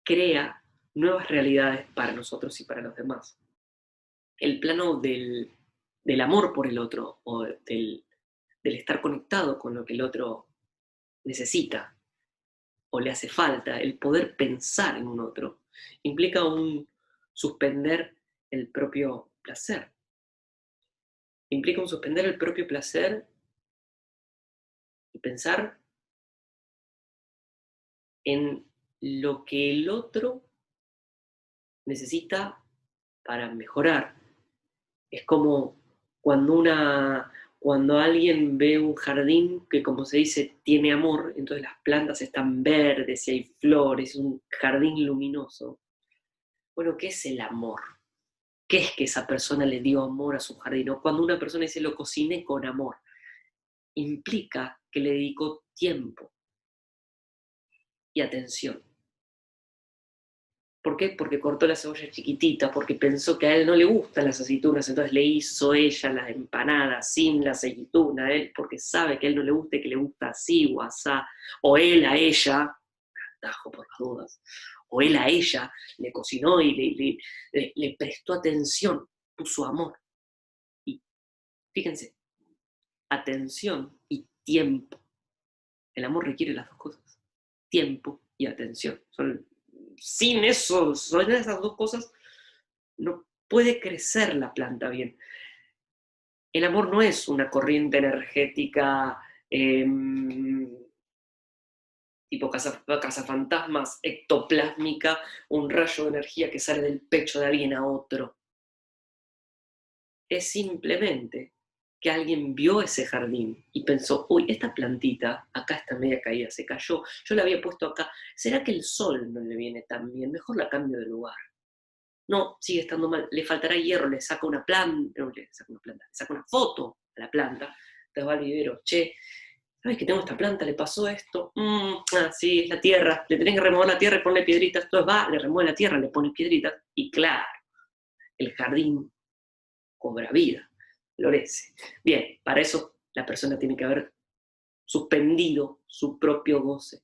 crea nuevas realidades para nosotros y para los demás. El plano del amor por el otro, o del estar conectado con lo que el otro necesita o le hace falta, el poder pensar en un otro, implica un suspender el propio placer. Implica un suspender el propio placer y pensar en lo que el otro necesita para mejorar. Es como cuando alguien ve un jardín que, como se dice, tiene amor, entonces las plantas están verdes y hay flores, un jardín luminoso. Bueno, ¿qué es el amor? ¿Qué es que esa persona le dio amor a su jardín? O cuando una persona dice lo cociné con amor, implica que le dedicó tiempo y atención. ¿Por qué? Porque cortó la cebolla chiquitita, porque pensó que a él no le gustan las aceitunas, entonces le hizo ella las empanadas sin la aceituna, a él, porque sabe que a él no le gusta y que le gusta así o asá, o él a ella, atajo por las dudas, o él a ella le cocinó y le prestó atención, puso amor. Y fíjense, atención y tiempo. El amor requiere las dos cosas, tiempo y atención. Sin eso, son esas dos cosas, no puede crecer la planta bien. El amor no es una corriente energética eh, tipo cazafantasmas, ectoplásmica, un rayo de energía que sale del pecho de alguien a otro. Es simplemente que alguien vio ese jardín y pensó, uy, esta plantita, acá está media caída, se cayó, yo la había puesto acá, ¿será que el sol no le viene tan bien? Mejor la cambio de lugar. No, sigue estando mal, le faltará hierro, le saca una planta, no, le saca una foto a la planta, te va al vivero, che, ¿sabes que tengo esta planta? ¿Le pasó esto? Sí, es la tierra, le tenés que remover la tierra y ponerle piedritas, entonces va, le remueve la tierra, le pone piedritas, y claro, el jardín cobra vida, florece. Bien, para eso la persona tiene que haber suspendido su propio goce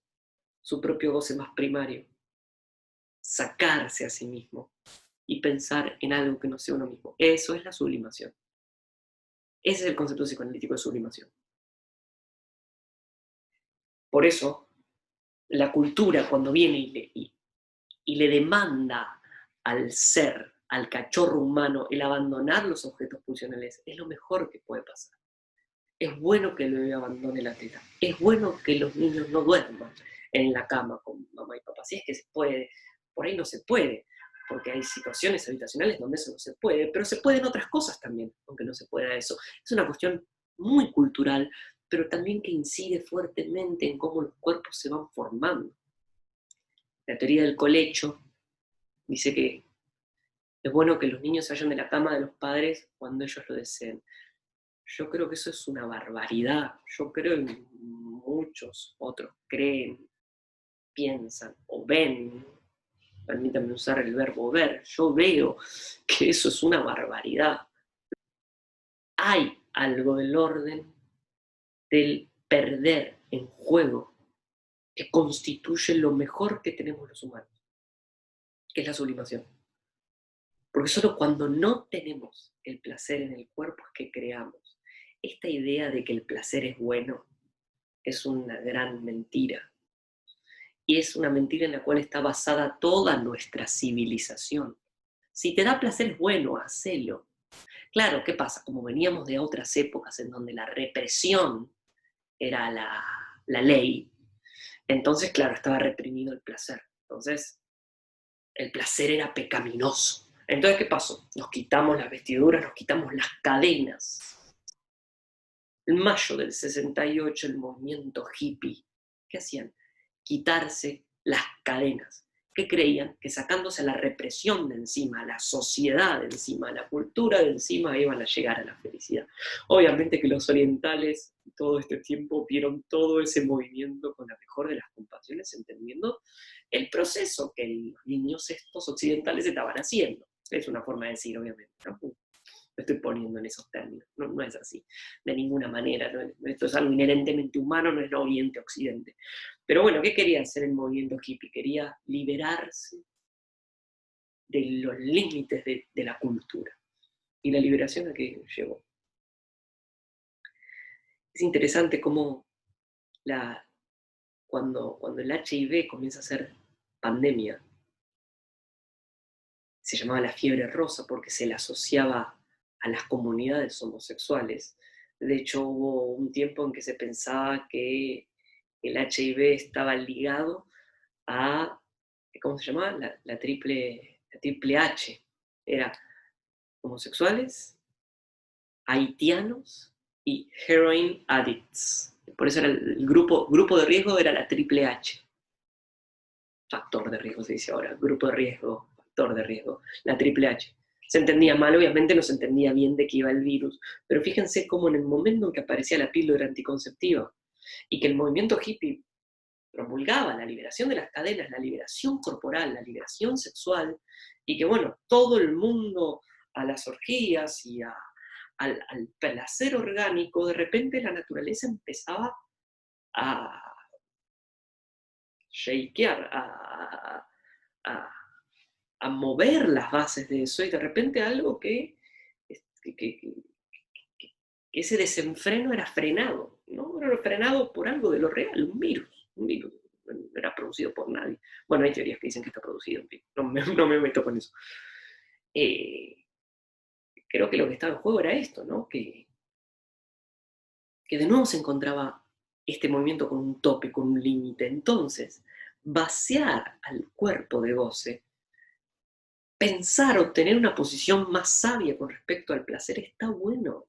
más primario, sacarse a sí mismo y pensar en algo que no sea uno mismo. Eso es la sublimación. Ese es el concepto psicoanalítico de sublimación. Por eso, la cultura cuando viene y le demanda al ser, al cachorro humano, el abandonar los objetos pulsionales, es lo mejor que puede pasar. Es bueno que el bebé abandone la teta. Es bueno que los niños no duerman en la cama con mamá y papá. Si es que se puede, por ahí no se puede, porque hay situaciones habitacionales donde eso no se puede, pero se pueden otras cosas también, aunque no se pueda eso. Es una cuestión muy cultural, pero también que incide fuertemente en cómo los cuerpos se van formando. La teoría del colecho dice que es bueno que los niños se vayan de la cama de los padres cuando ellos lo deseen. Yo creo que eso es una barbaridad. Yo creo que muchos otros creen, piensan o ven, permítanme usar el verbo ver, yo veo que eso es una barbaridad. Hay algo del orden del perder en juego que constituye lo mejor que tenemos los humanos, que es la sublimación. Porque solo cuando no tenemos el placer en el cuerpo es que creamos. Esta idea de que el placer es bueno es una gran mentira. Y es una mentira en la cual está basada toda nuestra civilización. Si te da placer es bueno, hacelo. Claro, ¿qué pasa? Como veníamos de otras épocas en donde la represión era la ley, entonces, claro, estaba reprimido el placer. Entonces, el placer era pecaminoso. Entonces, ¿qué pasó? Nos quitamos las vestiduras, nos quitamos las cadenas. En mayo del 68, el movimiento hippie, ¿qué hacían? Quitarse las cadenas, que creían que sacándose la represión de encima, la sociedad de encima, la cultura de encima, iban a llegar a la felicidad. Obviamente que los orientales todo este tiempo vieron todo ese movimiento con la mejor de las compasiones, entendiendo el proceso que los niños estos occidentales estaban haciendo. Es una forma de decir, obviamente, ¿no? Me estoy poniendo en esos términos, no es así, de ninguna manera, esto es algo inherentemente humano, no es no Oriente-Occidente. Pero bueno, ¿qué quería hacer el movimiento hippie? Quería liberarse de los límites de la cultura. Y la liberación a que llegó. Es interesante cómo cuando el HIV comienza a ser pandemia, se llamaba la fiebre rosa porque se la asociaba a las comunidades homosexuales. De hecho, hubo un tiempo en que se pensaba que el HIV estaba ligado a, ¿cómo se llamaba? La triple H. Era homosexuales, haitianos y heroin addicts. Por eso era el grupo de riesgo era la triple H. Factor de riesgo se dice ahora, grupo de riesgo, factor de riesgo, la triple H. Se entendía mal, obviamente no se entendía bien de qué iba el virus, pero fíjense cómo en el momento en que aparecía la píldora anticonceptiva y que el movimiento hippie promulgaba la liberación de las cadenas, la liberación corporal, la liberación sexual, y que bueno, todo el mundo a las orgías y al placer orgánico, de repente la naturaleza empezaba a shakear, a, a mover las bases de eso, y de repente algo que ese desenfreno era frenado, ¿no? Era frenado por algo de lo real, un virus, no era producido por nadie. Bueno, hay teorías que dicen que está producido, en fin, no me meto con eso. Eh, Creo que lo que estaba en juego era esto, ¿no? Que de nuevo se encontraba este movimiento con un tope, con un límite. Entonces, vaciar al cuerpo de goce, pensar o tener una posición más sabia con respecto al placer está bueno.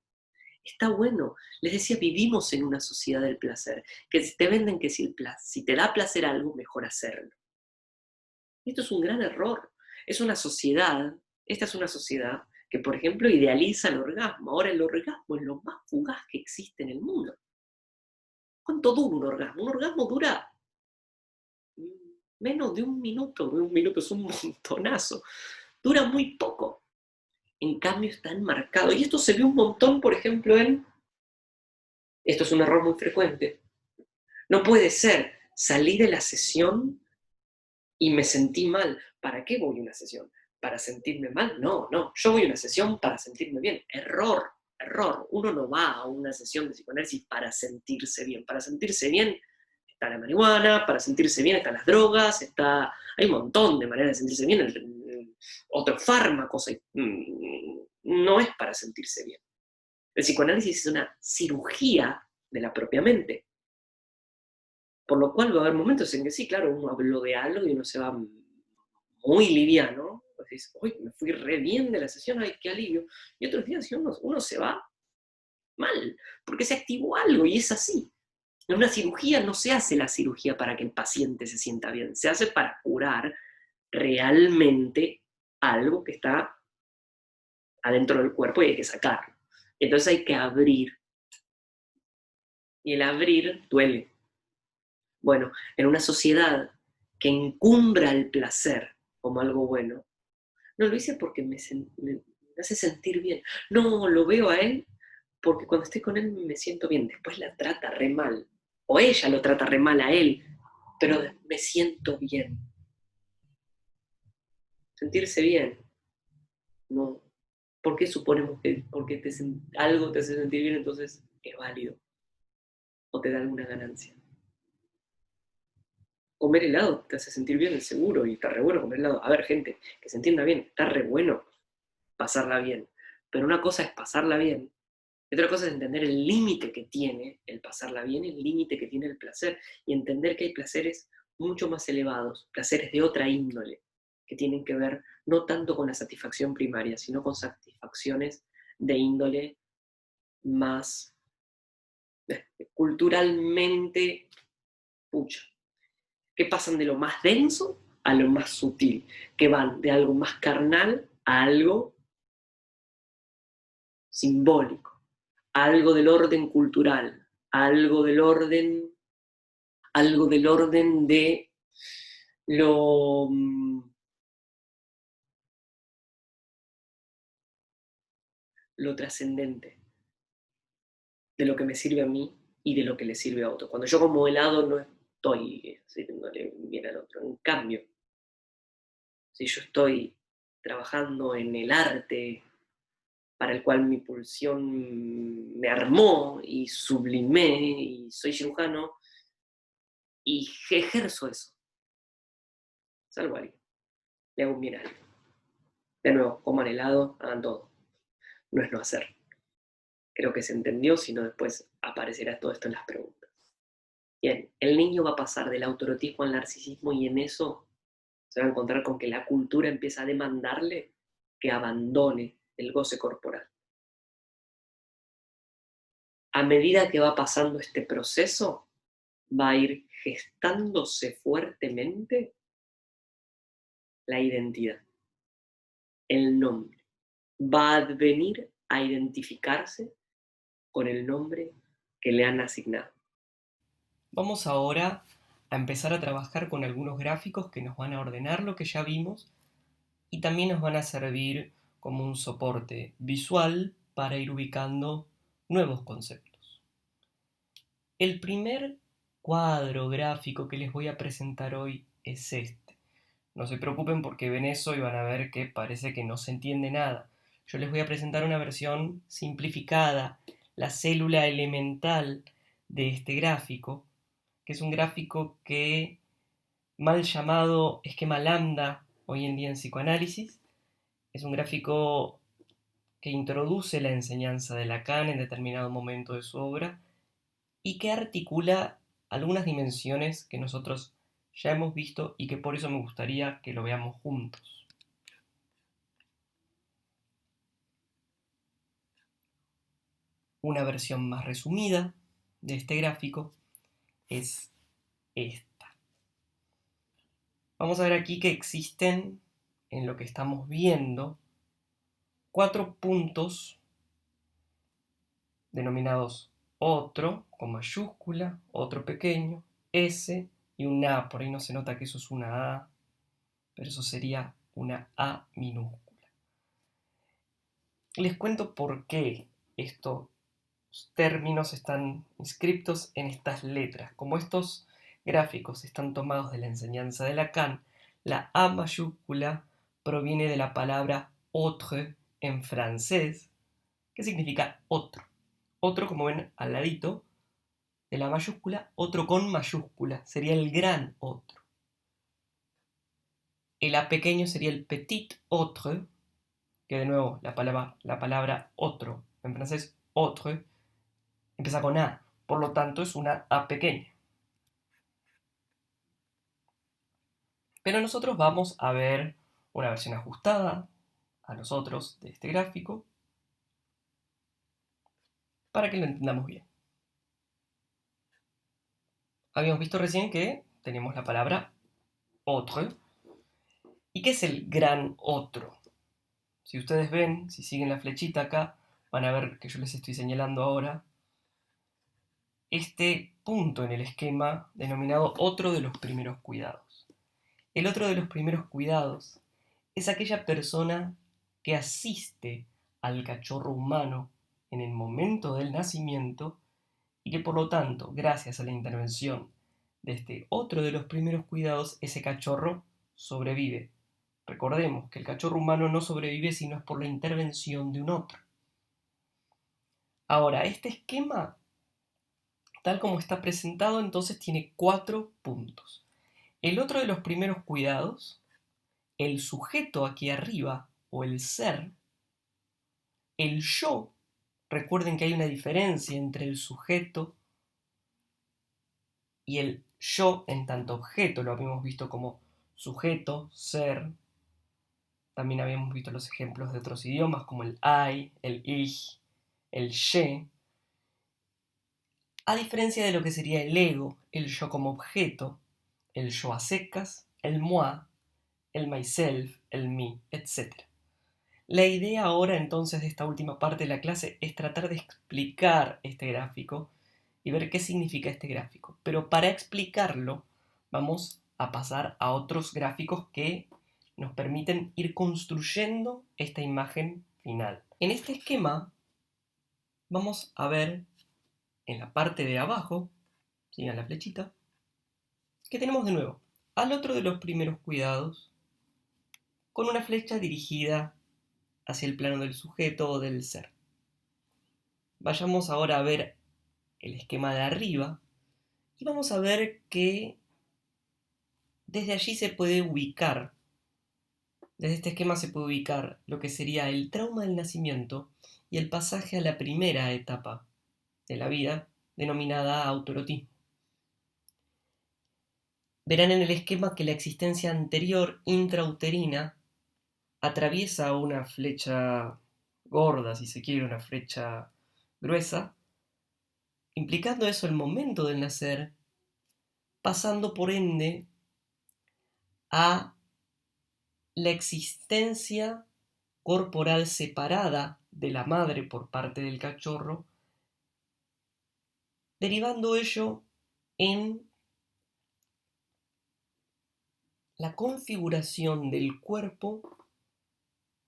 Está bueno. Les decía, vivimos en una sociedad del placer, que te venden que si te da placer algo, mejor hacerlo. Esto es un gran error. Esta es una sociedad que, por ejemplo, idealiza el orgasmo. Ahora el orgasmo es lo más fugaz que existe en el mundo. ¿Cuánto dura un orgasmo? Un orgasmo dura menos de un minuto. Un minuto es un montonazo. Dura muy poco. En cambio está enmarcado. Y esto se ve un montón, por ejemplo, esto es un error muy frecuente. No puede ser, salí de la sesión y me sentí mal. ¿Para qué voy a una sesión? ¿Para sentirme mal? No. Yo voy a una sesión para sentirme bien. Error. Uno no va a una sesión de psicoanálisis para sentirse bien. Para sentirse bien está la marihuana, para sentirse bien están las drogas, hay un montón de maneras de sentirse bien, otros fármacos, no es para sentirse bien. El psicoanálisis es una cirugía de la propia mente. Por lo cual va a haber momentos en que sí, claro, uno habló de algo y uno se va muy liviano. Decís, uy, me fui re bien de la sesión, ay, qué alivio. Y otros días uno se va mal, porque se activó algo y es así. En una cirugía no se hace la cirugía para que el paciente se sienta bien, se hace para curar realmente algo que está adentro del cuerpo y hay que sacarlo. Entonces hay que abrir. Y el abrir duele. Bueno, en una sociedad que encumbra el placer como algo bueno, no lo hice porque me hace sentir bien. No, lo veo a él porque cuando estoy con él me siento bien. Después la trata re mal. O ella lo trata re mal a él, pero me siento bien. Sentirse bien. No. ¿Por qué suponemos que porque algo te hace sentir bien entonces es válido? O te da alguna ganancia. Comer helado te hace sentir bien, seguro, y está re bueno comer helado. A ver, gente, que se entienda bien, está re bueno pasarla bien. Pero una cosa es pasarla bien, y otra cosa es entender el límite que tiene el pasarla bien, el límite que tiene el placer, y entender que hay placeres mucho más elevados, placeres de otra índole, que tienen que ver no tanto con la satisfacción primaria, sino con satisfacciones de índole más culturalmente pucha, que pasan de lo más denso a lo más sutil, que van de algo más carnal a algo simbólico, a algo del orden cultural, a algo del orden de lo, lo trascendente, de lo que me sirve a mí y de lo que le sirve a otro. Cuando yo como helado no estoy sirviéndole bien al otro. En cambio, si yo estoy trabajando en el arte para el cual mi pulsión me armó y sublimé y soy cirujano y ejerzo eso, salvo a alguien, le hago un bien a alguien. De nuevo, coman helado, hagan todo. No es no hacer. Creo que se entendió, si no después aparecerá todo esto en las preguntas. Bien, el niño va a pasar del autoerotismo al narcisismo y en eso se va a encontrar con que la cultura empieza a demandarle que abandone el goce corporal. A medida que va pasando este proceso, va a ir gestándose fuertemente la identidad, el nombre. Va a venir a identificarse con el nombre que le han asignado. Vamos ahora a empezar a trabajar con algunos gráficos que nos van a ordenar lo que ya vimos y también nos van a servir como un soporte visual para ir ubicando nuevos conceptos. El primer cuadro gráfico que les voy a presentar hoy es este. No se preocupen porque ven eso y van a ver que parece que no se entiende nada. Yo les voy a presentar una versión simplificada, la célula elemental de este gráfico, que es un gráfico que, mal llamado esquema lambda hoy en día en psicoanálisis, es un gráfico que introduce la enseñanza de Lacan en determinado momento de su obra y que articula algunas dimensiones que nosotros ya hemos visto y que por eso me gustaría que lo veamos juntos. Una versión más resumida de este gráfico es esta. Vamos a ver aquí que existen, en lo que estamos viendo, 4 puntos denominados otro, con mayúscula, otro pequeño, S y un A. Por ahí no se nota que eso es una A, pero eso sería una A minúscula. Les cuento por qué estos términos están inscritos en estas letras. Como estos gráficos están tomados de la enseñanza de Lacan, la A mayúscula proviene de la palabra autre en francés, que significa otro. Otro, como ven al ladito de la mayúscula, otro con mayúscula, sería el gran otro. El A pequeño sería el petit autre, que de nuevo la palabra otro en francés autre, empieza con A, por lo tanto es una A pequeña. Pero nosotros vamos a ver una versión ajustada a nosotros de este gráfico para que lo entendamos bien. Habíamos visto recién que tenemos la palabra autre. ¿Y qué es el gran otro? Si ustedes ven, si siguen la flechita acá, van a ver que yo les estoy señalando ahora este punto en el esquema denominado otro de los primeros cuidados. El otro de los primeros cuidados es aquella persona que asiste al cachorro humano en el momento del nacimiento y que por lo tanto, gracias a la intervención de este otro de los primeros cuidados, ese cachorro sobrevive. Recordemos que el cachorro humano no sobrevive si no es por la intervención de un otro. Ahora, este esquema, tal como está presentado, entonces tiene 4 puntos. El otro de los primeros cuidados, el sujeto aquí arriba, o el ser, el yo. Recuerden que hay una diferencia entre el sujeto y el yo en tanto objeto. Lo habíamos visto como sujeto, ser. También habíamos visto los ejemplos de otros idiomas como el I, el ich, el je. A diferencia de lo que sería el ego, el yo como objeto, el yo a secas, el moi, el myself, el me, etc. La idea ahora entonces de esta última parte de la clase es tratar de explicar este gráfico y ver qué significa este gráfico. Pero para explicarlo vamos a pasar a otros gráficos que nos permiten ir construyendo esta imagen final. En este esquema vamos a ver en la parte de abajo, sigan la flechita, que tenemos de nuevo al otro de los primeros cuidados con una flecha dirigida hacia el plano del sujeto o del ser. Vayamos ahora a ver el esquema de arriba y vamos a ver que desde allí se puede ubicar, desde este esquema se puede ubicar lo que sería el trauma del nacimiento y el pasaje a la primera etapa de la vida, denominada autoerotismo. Verán en el esquema que la existencia anterior intrauterina atraviesa una flecha gorda, si se quiere, una flecha gruesa, implicando eso el momento del nacer, pasando por ende a la existencia corporal separada de la madre por parte del cachorro, derivando ello en la configuración del cuerpo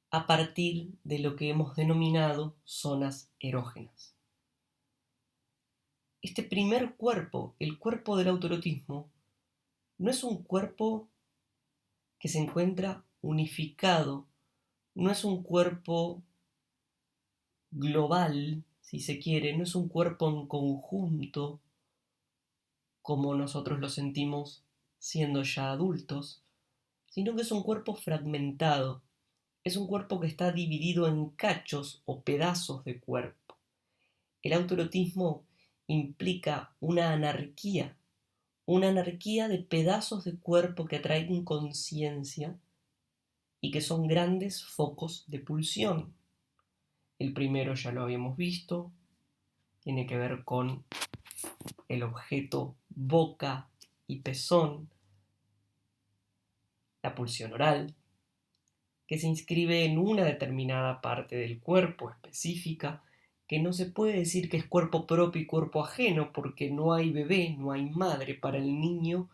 a partir de lo que hemos denominado zonas erógenas. Este primer cuerpo, el cuerpo del autoerotismo, no es un cuerpo que se encuentra unificado, no es un cuerpo global, si se quiere, no es un cuerpo en conjunto como nosotros lo sentimos siendo ya adultos, sino que es un cuerpo fragmentado, es un cuerpo que está dividido en cachos o pedazos de cuerpo. El autoerotismo implica una anarquía de pedazos de cuerpo que atraen conciencia y que son grandes focos de pulsión. El primero ya lo habíamos visto, tiene que ver con el objeto boca y pezón, la pulsión oral, que se inscribe en una determinada parte del cuerpo específica, que no se puede decir que es cuerpo propio y cuerpo ajeno, porque no hay bebé, no hay madre para el niño,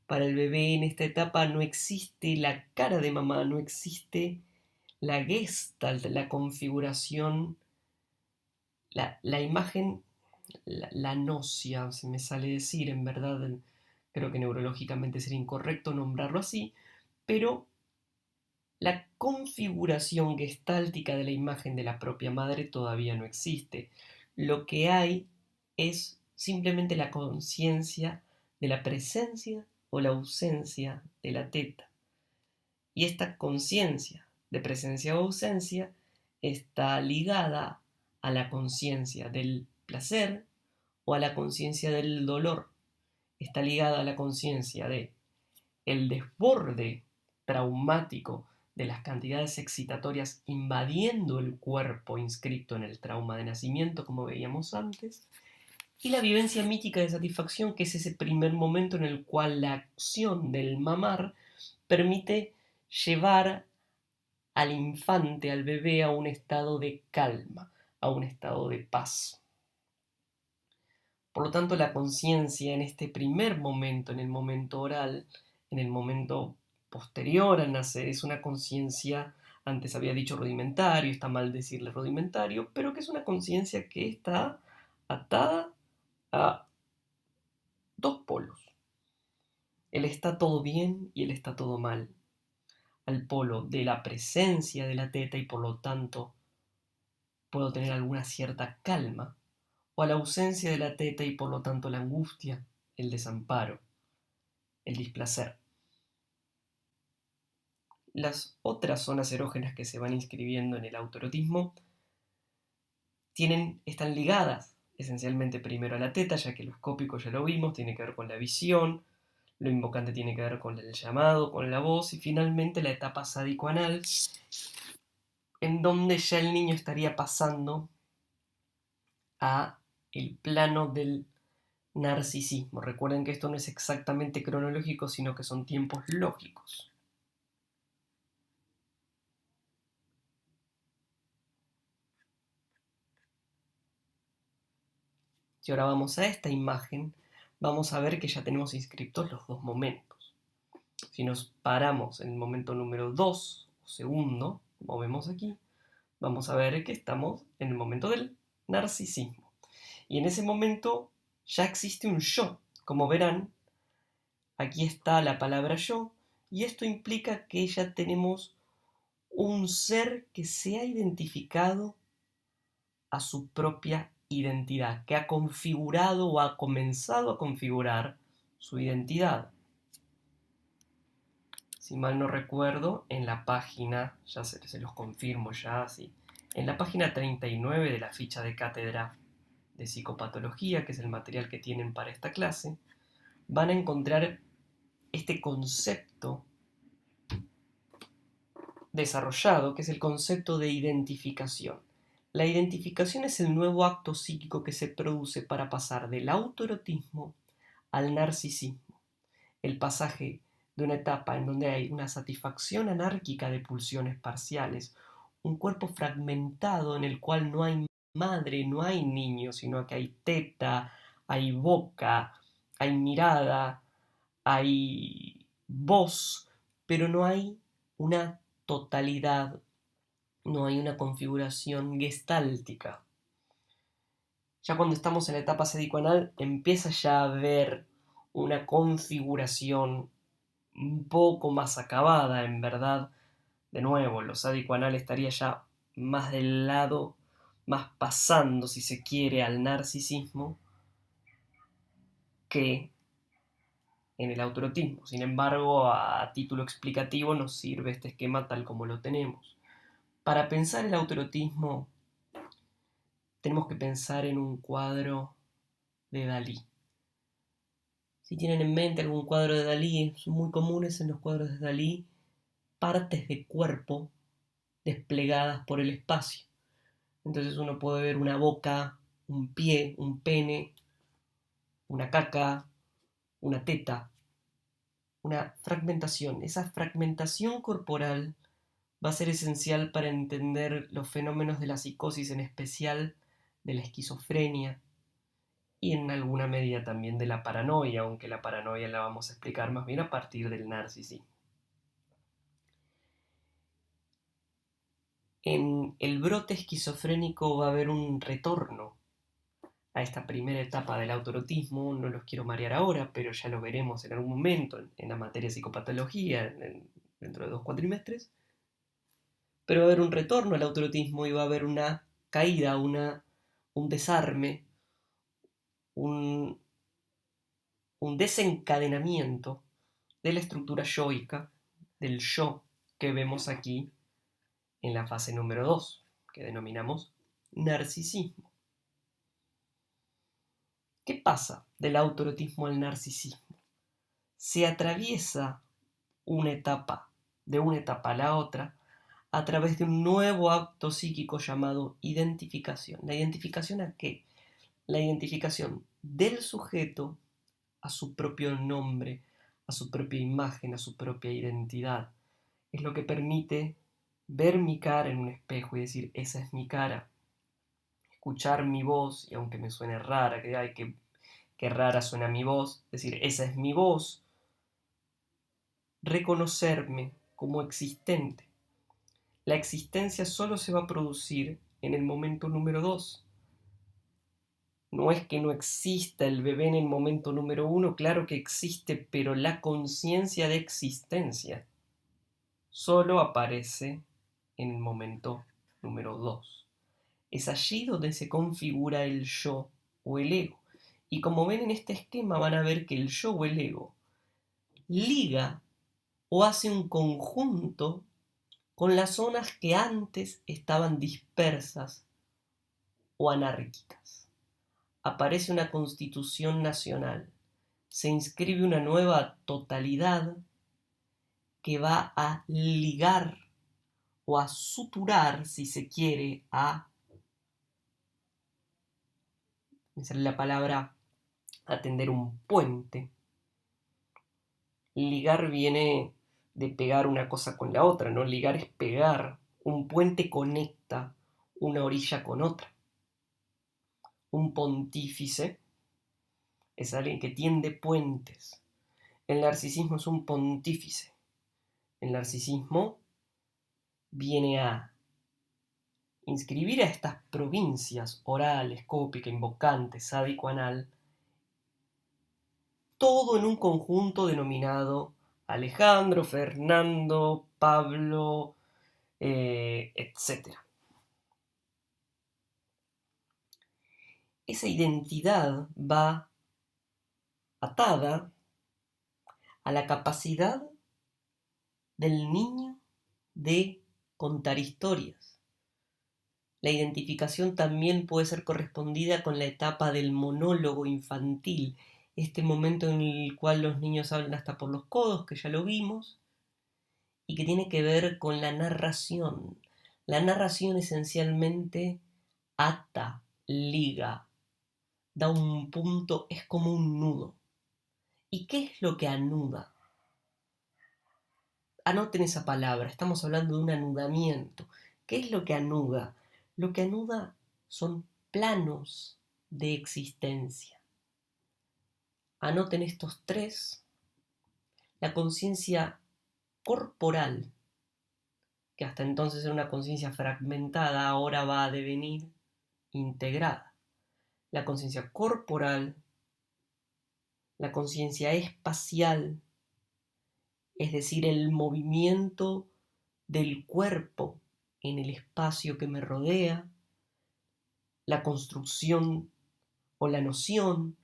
para el bebé en esta etapa no existe la cara de mamá, no existe la gestalt, la configuración, la imagen, la nocia, se me sale decir, en verdad creo que neurológicamente sería incorrecto nombrarlo así, pero la configuración gestáltica de la imagen de la propia madre todavía no existe. Lo que hay es simplemente la conciencia de la presencia o la ausencia de la teta. Y esta conciencia de presencia o ausencia está ligada a la conciencia del placer o a la conciencia del dolor. Está ligada a la conciencia de el desborde traumático de las cantidades excitatorias invadiendo el cuerpo inscrito en el trauma de nacimiento, como veíamos antes, y la vivencia mítica de satisfacción, que es ese primer momento en el cual la acción del mamar permite llevar al infante, al bebé, a un estado de calma, a un estado de paz. Por lo tanto, la conciencia en este primer momento, en el momento oral, en el momento posterior al nacer, es una conciencia, antes había dicho rudimentario, está mal decirle rudimentario, pero que es una conciencia que está atada a dos polos. El está todo bien y el está todo mal. Al polo de la presencia de la teta y por lo tanto puedo tener alguna cierta calma, o a la ausencia de la teta y por lo tanto la angustia, el desamparo, el displacer. Las otras zonas erógenas que se van inscribiendo en el autoerotismo están ligadas esencialmente primero a la teta, ya que lo escópico ya lo vimos, tiene que ver con la visión, lo invocante tiene que ver con el llamado, con la voz, y finalmente la etapa sádico-anal, en donde ya el niño estaría pasando a el plano del narcisismo. Recuerden que esto no es exactamente cronológico, sino que son tiempos lógicos. Si ahora vamos a esta imagen, vamos a ver que ya tenemos inscritos los dos momentos. Si nos paramos en el momento número 2 o segundo, como vemos aquí, vamos a ver que estamos en el momento del narcisismo. Y en ese momento ya existe un yo. Como verán, aquí está la palabra yo, y esto implica que ya tenemos un ser que se ha identificado a su propia identidad, que ha configurado o ha comenzado a configurar su identidad. Si mal no recuerdo, en la página, ya se los confirmo ya, sí, en la página 39 de la ficha de cátedra de psicopatología, que es el material que tienen para esta clase, van a encontrar este concepto desarrollado, que es el concepto de identificación. La identificación es el nuevo acto psíquico que se produce para pasar del autoerotismo al narcisismo. El pasaje de una etapa en donde hay una satisfacción anárquica de pulsiones parciales, un cuerpo fragmentado en el cual no hay madre, no hay niño, sino que hay teta, hay boca, hay mirada, hay voz, pero no hay una totalidad, no hay una configuración gestáltica. Ya cuando estamos en la etapa sádico-anal empieza ya a haber una configuración un poco más acabada, en verdad. De nuevo, lo sádico-anal estaría ya más del lado, más pasando, si se quiere, al narcisismo, que en el autoerotismo. Sin embargo, a título explicativo nos sirve este esquema tal como lo tenemos. Para pensar el autoerotismo tenemos que pensar en un cuadro de Dalí. Si tienen en mente algún cuadro de Dalí, son muy comunes en los cuadros de Dalí partes de cuerpo desplegadas por el espacio. Entonces uno puede ver una boca, un pie, un pene, una caca, una teta, una fragmentación. Esa fragmentación corporal va a ser esencial para entender los fenómenos de la psicosis, en especial de la esquizofrenia y en alguna medida también de la paranoia, aunque la paranoia la vamos a explicar más bien a partir del narcisismo. En el brote esquizofrénico va a haber un retorno a esta primera etapa del autoerotismo. No los quiero marear ahora, pero ya lo veremos en algún momento en la materia de psicopatología dentro de 2 cuatrimestres. Pero va a haber un retorno al autoerotismo y va a haber una caída, un desarme, un desencadenamiento de la estructura yoica, del yo que vemos aquí en la fase número 2, que denominamos narcisismo. ¿Qué pasa del autoerotismo al narcisismo? Se atraviesa una etapa, de una etapa a la otra, a través de un nuevo acto psíquico llamado identificación. ¿La identificación a qué? La identificación del sujeto a su propio nombre, a su propia imagen, a su propia identidad. Es lo que permite ver mi cara en un espejo y decir, esa es mi cara. Escuchar mi voz, y aunque me suene rara, que ay, qué rara suena mi voz, decir, esa es mi voz. Reconocerme como existente. La existencia solo se va a producir en el momento número 2. No es que no exista el bebé en el momento número 1, claro que existe, pero la conciencia de existencia solo aparece en el momento número 2. Es allí donde se configura el yo o el ego. Y como ven en este esquema van a ver que el yo o el ego liga o hace un conjunto con las zonas que antes estaban dispersas o anárquicas. Aparece una constitución nacional, se inscribe una nueva totalidad que va a ligar o a suturar, si se quiere, me sale la palabra, a tender un puente. Ligar viene de pegar una cosa con la otra, ¿no? Ligar es pegar. Un puente conecta una orilla con otra. Un pontífice es alguien que tiende puentes. El narcisismo es un pontífice. El narcisismo viene a inscribir a estas provincias oral, escópica, invocante, sádico, anal, todo en un conjunto denominado Alejandro, Fernando, Pablo, etc. Esa identidad va atada a la capacidad del niño de contar historias. La identificación también puede ser correspondida con la etapa del monólogo infantil, este momento en el cual los niños hablan hasta por los codos, que ya lo vimos, y que tiene que ver con la narración. La narración esencialmente ata, liga, da un punto, es como un nudo. ¿Y qué es lo que anuda? Anoten esa palabra, estamos hablando de un anudamiento. ¿Qué es lo que anuda? Lo que anuda son planos de existencia. Anoten estos tres. La conciencia corporal, que hasta entonces era una conciencia fragmentada, ahora va a devenir integrada. La conciencia corporal, la conciencia espacial, es decir, el movimiento del cuerpo en el espacio que me rodea, la construcción o la noción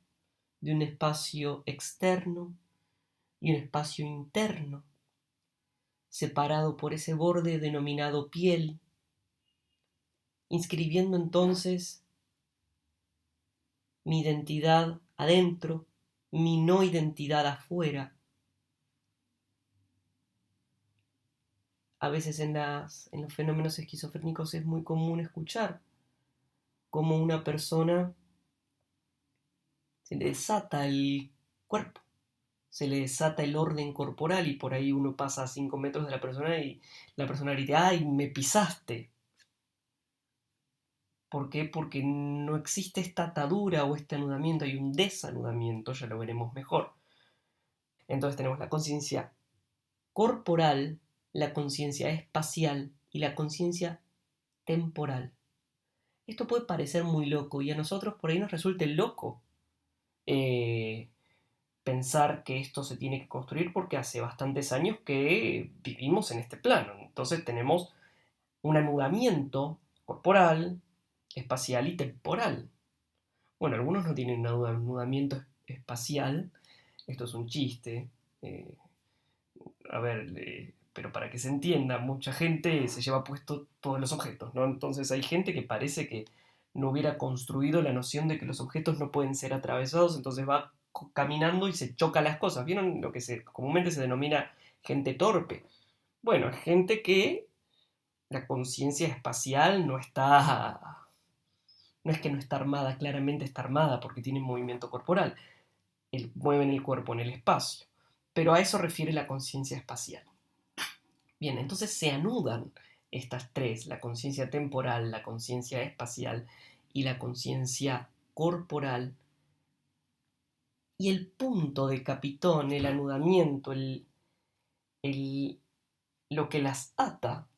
de un espacio externo y un espacio interno, separado por ese borde denominado piel, inscribiendo entonces mi identidad adentro, mi no identidad afuera. A veces en los fenómenos esquizofrénicos es muy común escuchar cómo una persona se le desata el cuerpo, se le desata el orden corporal y por ahí uno pasa a 5 metros de la persona y la persona grita, ¡ay, me pisaste! ¿Por qué? Porque no existe esta atadura o este anudamiento, hay un desanudamiento, ya lo veremos mejor. Entonces tenemos la conciencia corporal, la conciencia espacial y la conciencia temporal. Esto puede parecer muy loco y a nosotros por ahí nos resulta loco pensar que esto se tiene que construir porque hace bastantes años que vivimos en este plano. Entonces tenemos un anudamiento corporal, espacial y temporal. Bueno, algunos no tienen un anudamiento espacial, esto es un chiste. A ver, pero para que se entienda, mucha gente se lleva puesto todos los objetos, ¿no? Entonces hay gente que parece que no hubiera construido la noción de que los objetos no pueden ser atravesados, entonces va caminando y se choca las cosas. ¿Vieron lo que comúnmente se denomina gente torpe? Bueno, es gente que la conciencia espacial no está... No es que no está armada, claramente está armada porque tiene movimiento corporal. Mueven el cuerpo en el espacio. Pero a eso refiere la conciencia espacial. Bien, entonces se anudan estas tres, la conciencia temporal, la conciencia espacial y la conciencia corporal. Y el punto de Capitón, el anudamiento, lo que las ata,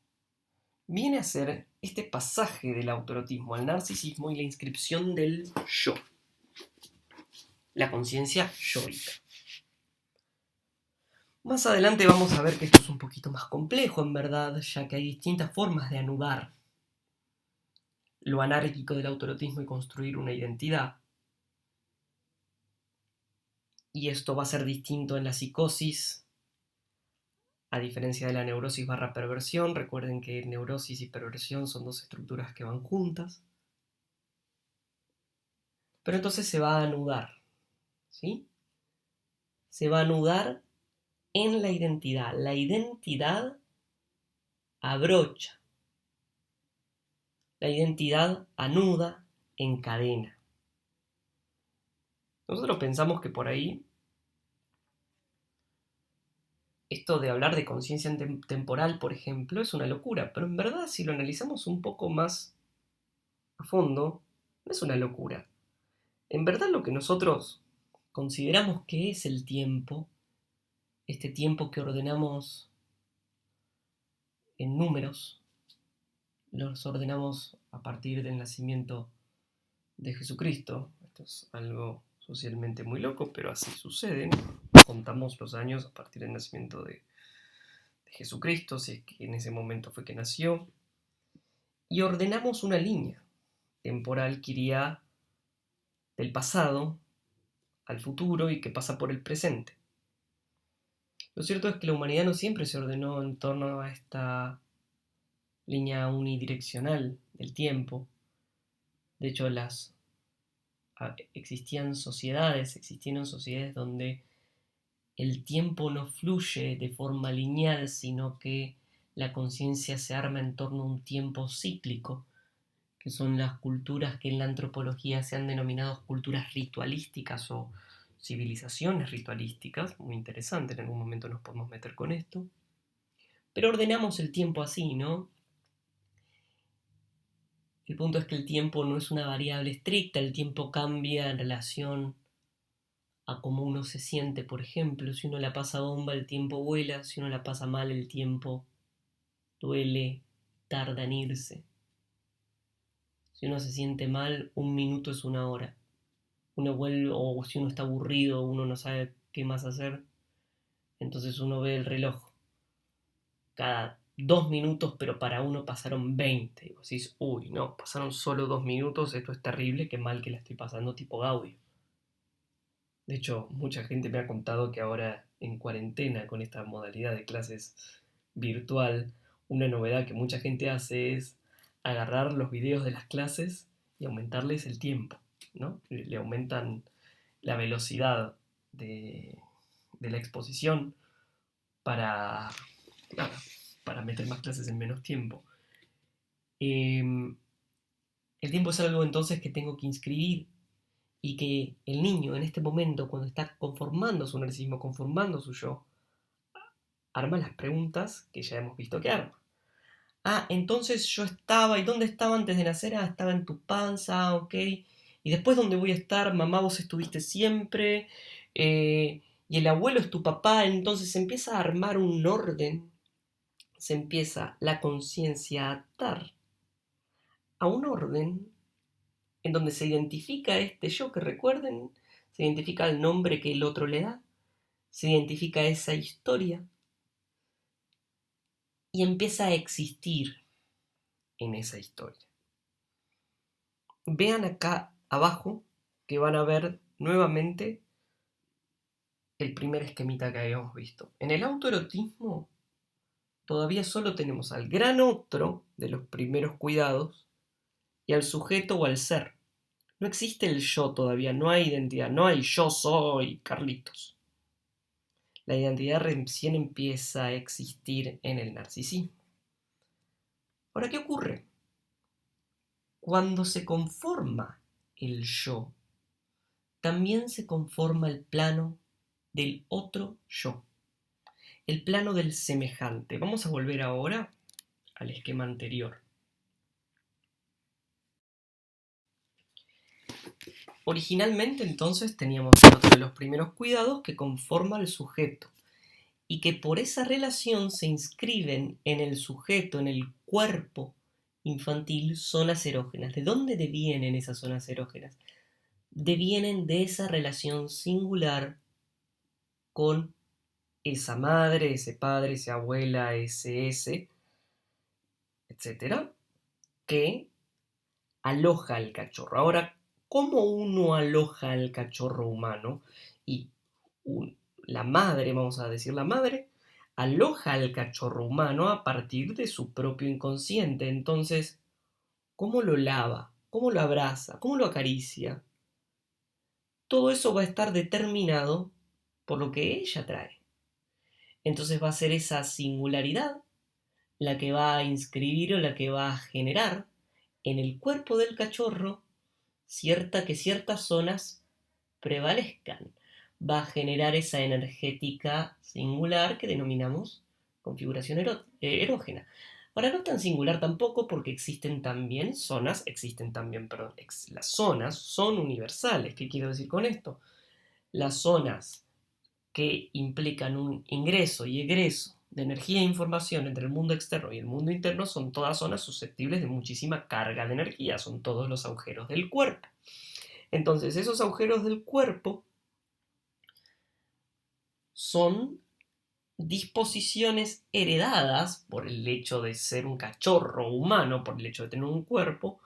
viene a ser este pasaje del autoerotismo al narcisismo y la inscripción del yo, la conciencia yoica. Más adelante vamos a ver que esto es un poquito más complejo, en verdad, ya que hay distintas formas de anudar lo anárquico del autoerotismo y construir una identidad. Y esto va a ser distinto en la psicosis, a diferencia de la neurosis barra perversión. Recuerden que neurosis y perversión son dos estructuras que van juntas. Pero entonces se va a anudar, ¿sí? Se va a anudar en la identidad. La identidad abrocha. La identidad anuda, encadena. Nosotros pensamos que por ahí esto de hablar de conciencia temporal, por ejemplo, es una locura, pero en verdad si lo analizamos un poco más a fondo, no es una locura. En verdad lo que nosotros consideramos que es el tiempo, este tiempo que ordenamos en números, los ordenamos a partir del nacimiento de Jesucristo. Esto es algo socialmente muy loco, pero así sucede. Contamos los años a partir del nacimiento de Jesucristo, si es que en ese momento fue que nació, y ordenamos una línea temporal que iría del pasado al futuro y que pasa por el presente. Lo cierto es que la humanidad no siempre se ordenó en torno a esta línea unidireccional del tiempo. De hecho, existieron sociedades donde el tiempo no fluye de forma lineal, sino que la conciencia se arma en torno a un tiempo cíclico, que son las culturas que en la antropología se han denominado culturas ritualísticas o civilizaciones ritualísticas. Muy interesante, en algún momento nos podemos meter con esto. Pero ordenamos el tiempo así, ¿no? El punto es que el tiempo no es una variable estricta, el tiempo cambia en relación a cómo uno se siente. Por ejemplo, si uno la pasa bomba, el tiempo vuela; si uno la pasa mal, el tiempo duele, tarda en irse. Si uno se siente mal, 1 minuto es 1 hora. Uno vuelve, o si uno está aburrido, uno no sabe qué más hacer, entonces uno ve el reloj. Cada 2 minutos, pero para uno pasaron 20. Y vos decís, uy, no, pasaron solo 2 minutos, esto es terrible, qué mal que la estoy pasando, tipo Gaudio. De hecho, mucha gente me ha contado que ahora en cuarentena, con esta modalidad de clases virtual, una novedad que mucha gente hace es agarrar los videos de las clases y aumentarles el tiempo, ¿no? Le aumentan la velocidad de la exposición para, para meter más clases en menos tiempo. El tiempo es algo entonces que tengo que inscribir, y que el niño en este momento, cuando está conformando su narcisismo, conformando su yo, arma las preguntas que ya hemos visto que arma. Ah, entonces yo estaba, ¿y dónde estaba antes de nacer? Ah, estaba en tu panza, ok. ¿Y después dónde voy a estar? Mamá, vos estuviste siempre. Y el abuelo es tu papá. Entonces se empieza a armar un orden, se empieza la conciencia a atar a un orden en donde se identifica este yo, que recuerden, se identifica el nombre que el otro le da, se identifica esa historia y empieza a existir en esa historia. Vean acá abajo que van a ver nuevamente el primer esquemita que habíamos visto. En el autoerotismo todavía solo tenemos al gran otro de los primeros cuidados y al sujeto o al ser. No existe el yo todavía, no hay identidad, no hay yo soy Carlitos. La identidad recién empieza a existir en el narcisismo. Ahora, ¿qué ocurre? Cuando se conforma el yo, también se conforma el plano del otro yo, el plano del semejante. Vamos a volver ahora al esquema anterior. Originalmente entonces teníamos otro de los primeros cuidados que conforma al sujeto y que por esa relación se inscriben en el sujeto, en el cuerpo infantil, zonas erógenas. ¿De dónde devienen esas zonas erógenas? Devienen de esa relación singular con esa madre, ese padre, esa abuela, ese, etcétera, que aloja al cachorro. Ahora, ¿cómo uno aloja al cachorro humano? Y la madre, vamos a decir la madre, aloja al cachorro humano a partir de su propio inconsciente. Entonces, ¿cómo lo lava? ¿Cómo lo abraza? ¿Cómo lo acaricia? Todo eso va a estar determinado por lo que ella trae. Entonces va a ser esa singularidad la que va a inscribir o la que va a generar en el cuerpo del cachorro que ciertas zonas prevalezcan. Va a generar esa energética singular que denominamos configuración erógena. Ahora, no tan singular tampoco porque las zonas son universales. ¿Qué quiero decir con esto? Las zonas que implican un ingreso y egreso de energía e información entre el mundo externo y el mundo interno son todas zonas susceptibles de muchísima carga de energía, son todos los agujeros del cuerpo. Entonces, esos agujeros del cuerpo son disposiciones heredadas por el hecho de ser un cachorro humano, por el hecho de tener un cuerpo,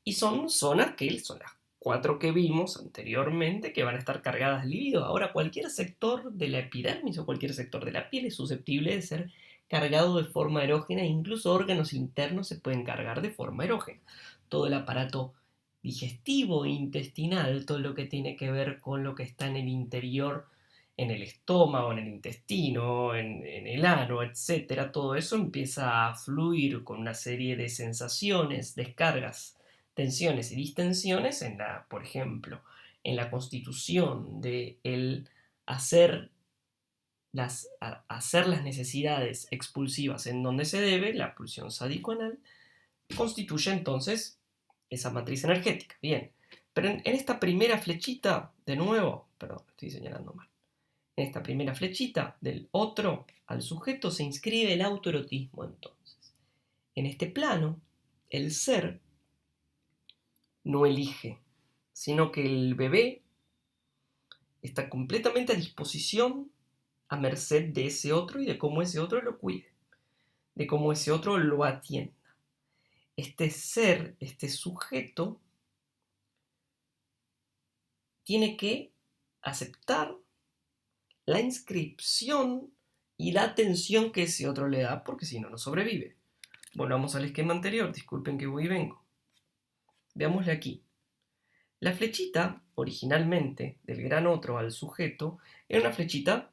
y son zonas que son las 4 que vimos anteriormente que van a estar cargadas de libido. Ahora, cualquier sector de la epidermis o cualquier sector de la piel es susceptible de ser cargado de forma erógena, incluso órganos internos se pueden cargar de forma erógena. Todo el aparato digestivo, intestinal, todo lo que tiene que ver con lo que está en el interior, en el estómago, en el intestino, en el ano, etc. Todo eso empieza a fluir con una serie de sensaciones, descargas, tensiones y distensiones por ejemplo, en la constitución de hacer las necesidades expulsivas en donde se debe, la pulsión sádico-anal, constituye entonces esa matriz energética. Bien, pero en esta primera flechita, de nuevo, perdón, estoy señalando mal, en esta primera flechita del otro al sujeto se inscribe el autoerotismo entonces. En este plano, el ser no elige, sino que el bebé está completamente a disposición, a merced de ese otro y de cómo ese otro lo cuide, de cómo ese otro lo atienda. Este ser, este sujeto, tiene que aceptar la inscripción y la atención que ese otro le da, porque si no, no sobrevive. Volvamos al esquema anterior, disculpen que voy y vengo. Veámosle aquí. La flechita, originalmente, del gran otro al sujeto, era una flechita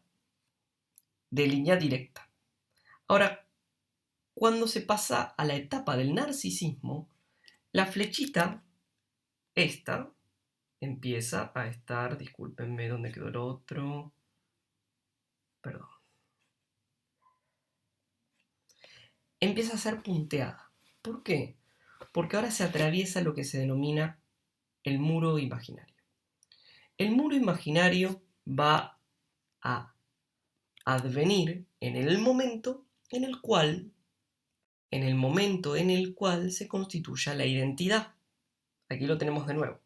de línea directa. Ahora, cuando se pasa a la etapa del narcisismo, la flechita, esta, empieza a estar, discúlpenme, ¿dónde quedó el otro? Perdón. Empieza a ser punteada. ¿Por qué? Porque ahora se atraviesa lo que se denomina el muro imaginario. El muro imaginario va a advenir en el momento en el cual se constituya la identidad. Aquí lo tenemos de nuevo.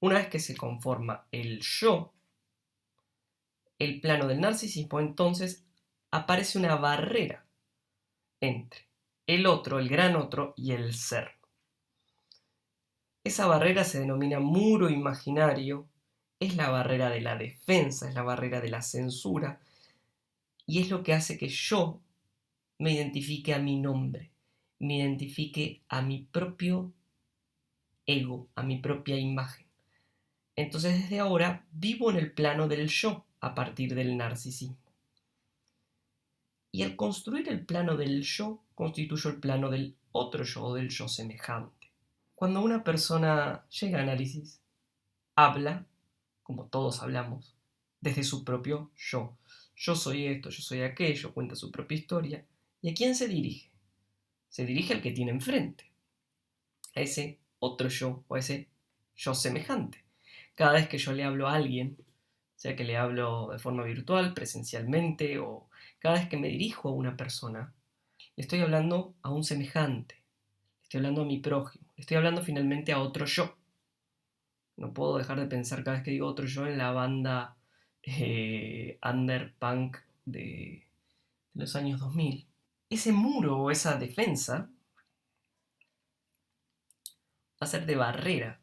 Una vez que se conforma el yo, el plano del narcisismo, entonces aparece una barrera entre el otro, el gran otro y el ser. Esa barrera se denomina muro imaginario, es la barrera de la defensa, es la barrera de la censura, y es lo que hace que yo me identifique a mi nombre, me identifique a mi propio ego, a mi propia imagen. Entonces desde ahora vivo en el plano del yo a partir del narcisismo. Y al construir el plano del yo, constituyo el plano del otro yo o del yo semejante. Cuando una persona llega a análisis, habla, como todos hablamos, desde su propio yo. Yo soy esto, yo soy aquello, cuenta su propia historia. ¿Y a quién se dirige? Se dirige al que tiene enfrente, a ese otro yo o a ese yo semejante. Cada vez que yo le hablo a alguien, sea que le hablo de forma virtual, presencialmente, o cada vez que me dirijo a una persona, le estoy hablando a un semejante, le estoy hablando a mi prójimo, le estoy hablando finalmente a otro yo. No puedo dejar de pensar cada vez que digo otro yo en la banda underpunk de los años 2000. Ese muro o esa defensa va a ser de barrera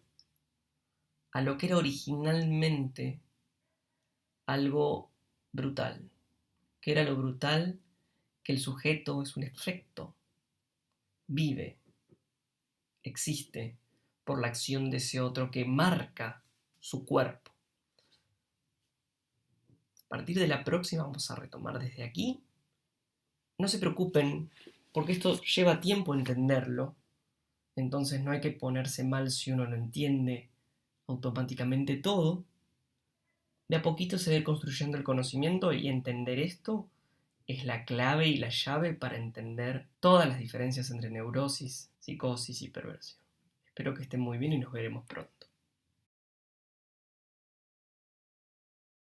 a lo que era originalmente algo brutal. ¿Qué era lo brutal? Que el sujeto es un efecto, vive, existe por la acción de ese otro que marca su cuerpo. A partir de la próxima vamos a retomar desde aquí. No se preocupen, porque esto lleva tiempo entenderlo, entonces no hay que ponerse mal si uno no entiende automáticamente todo. De a poquito se va a ir construyendo el conocimiento y entender esto es la clave y la llave para entender todas las diferencias entre neurosis, psicosis y perversión. Espero que estén muy bien y nos veremos pronto.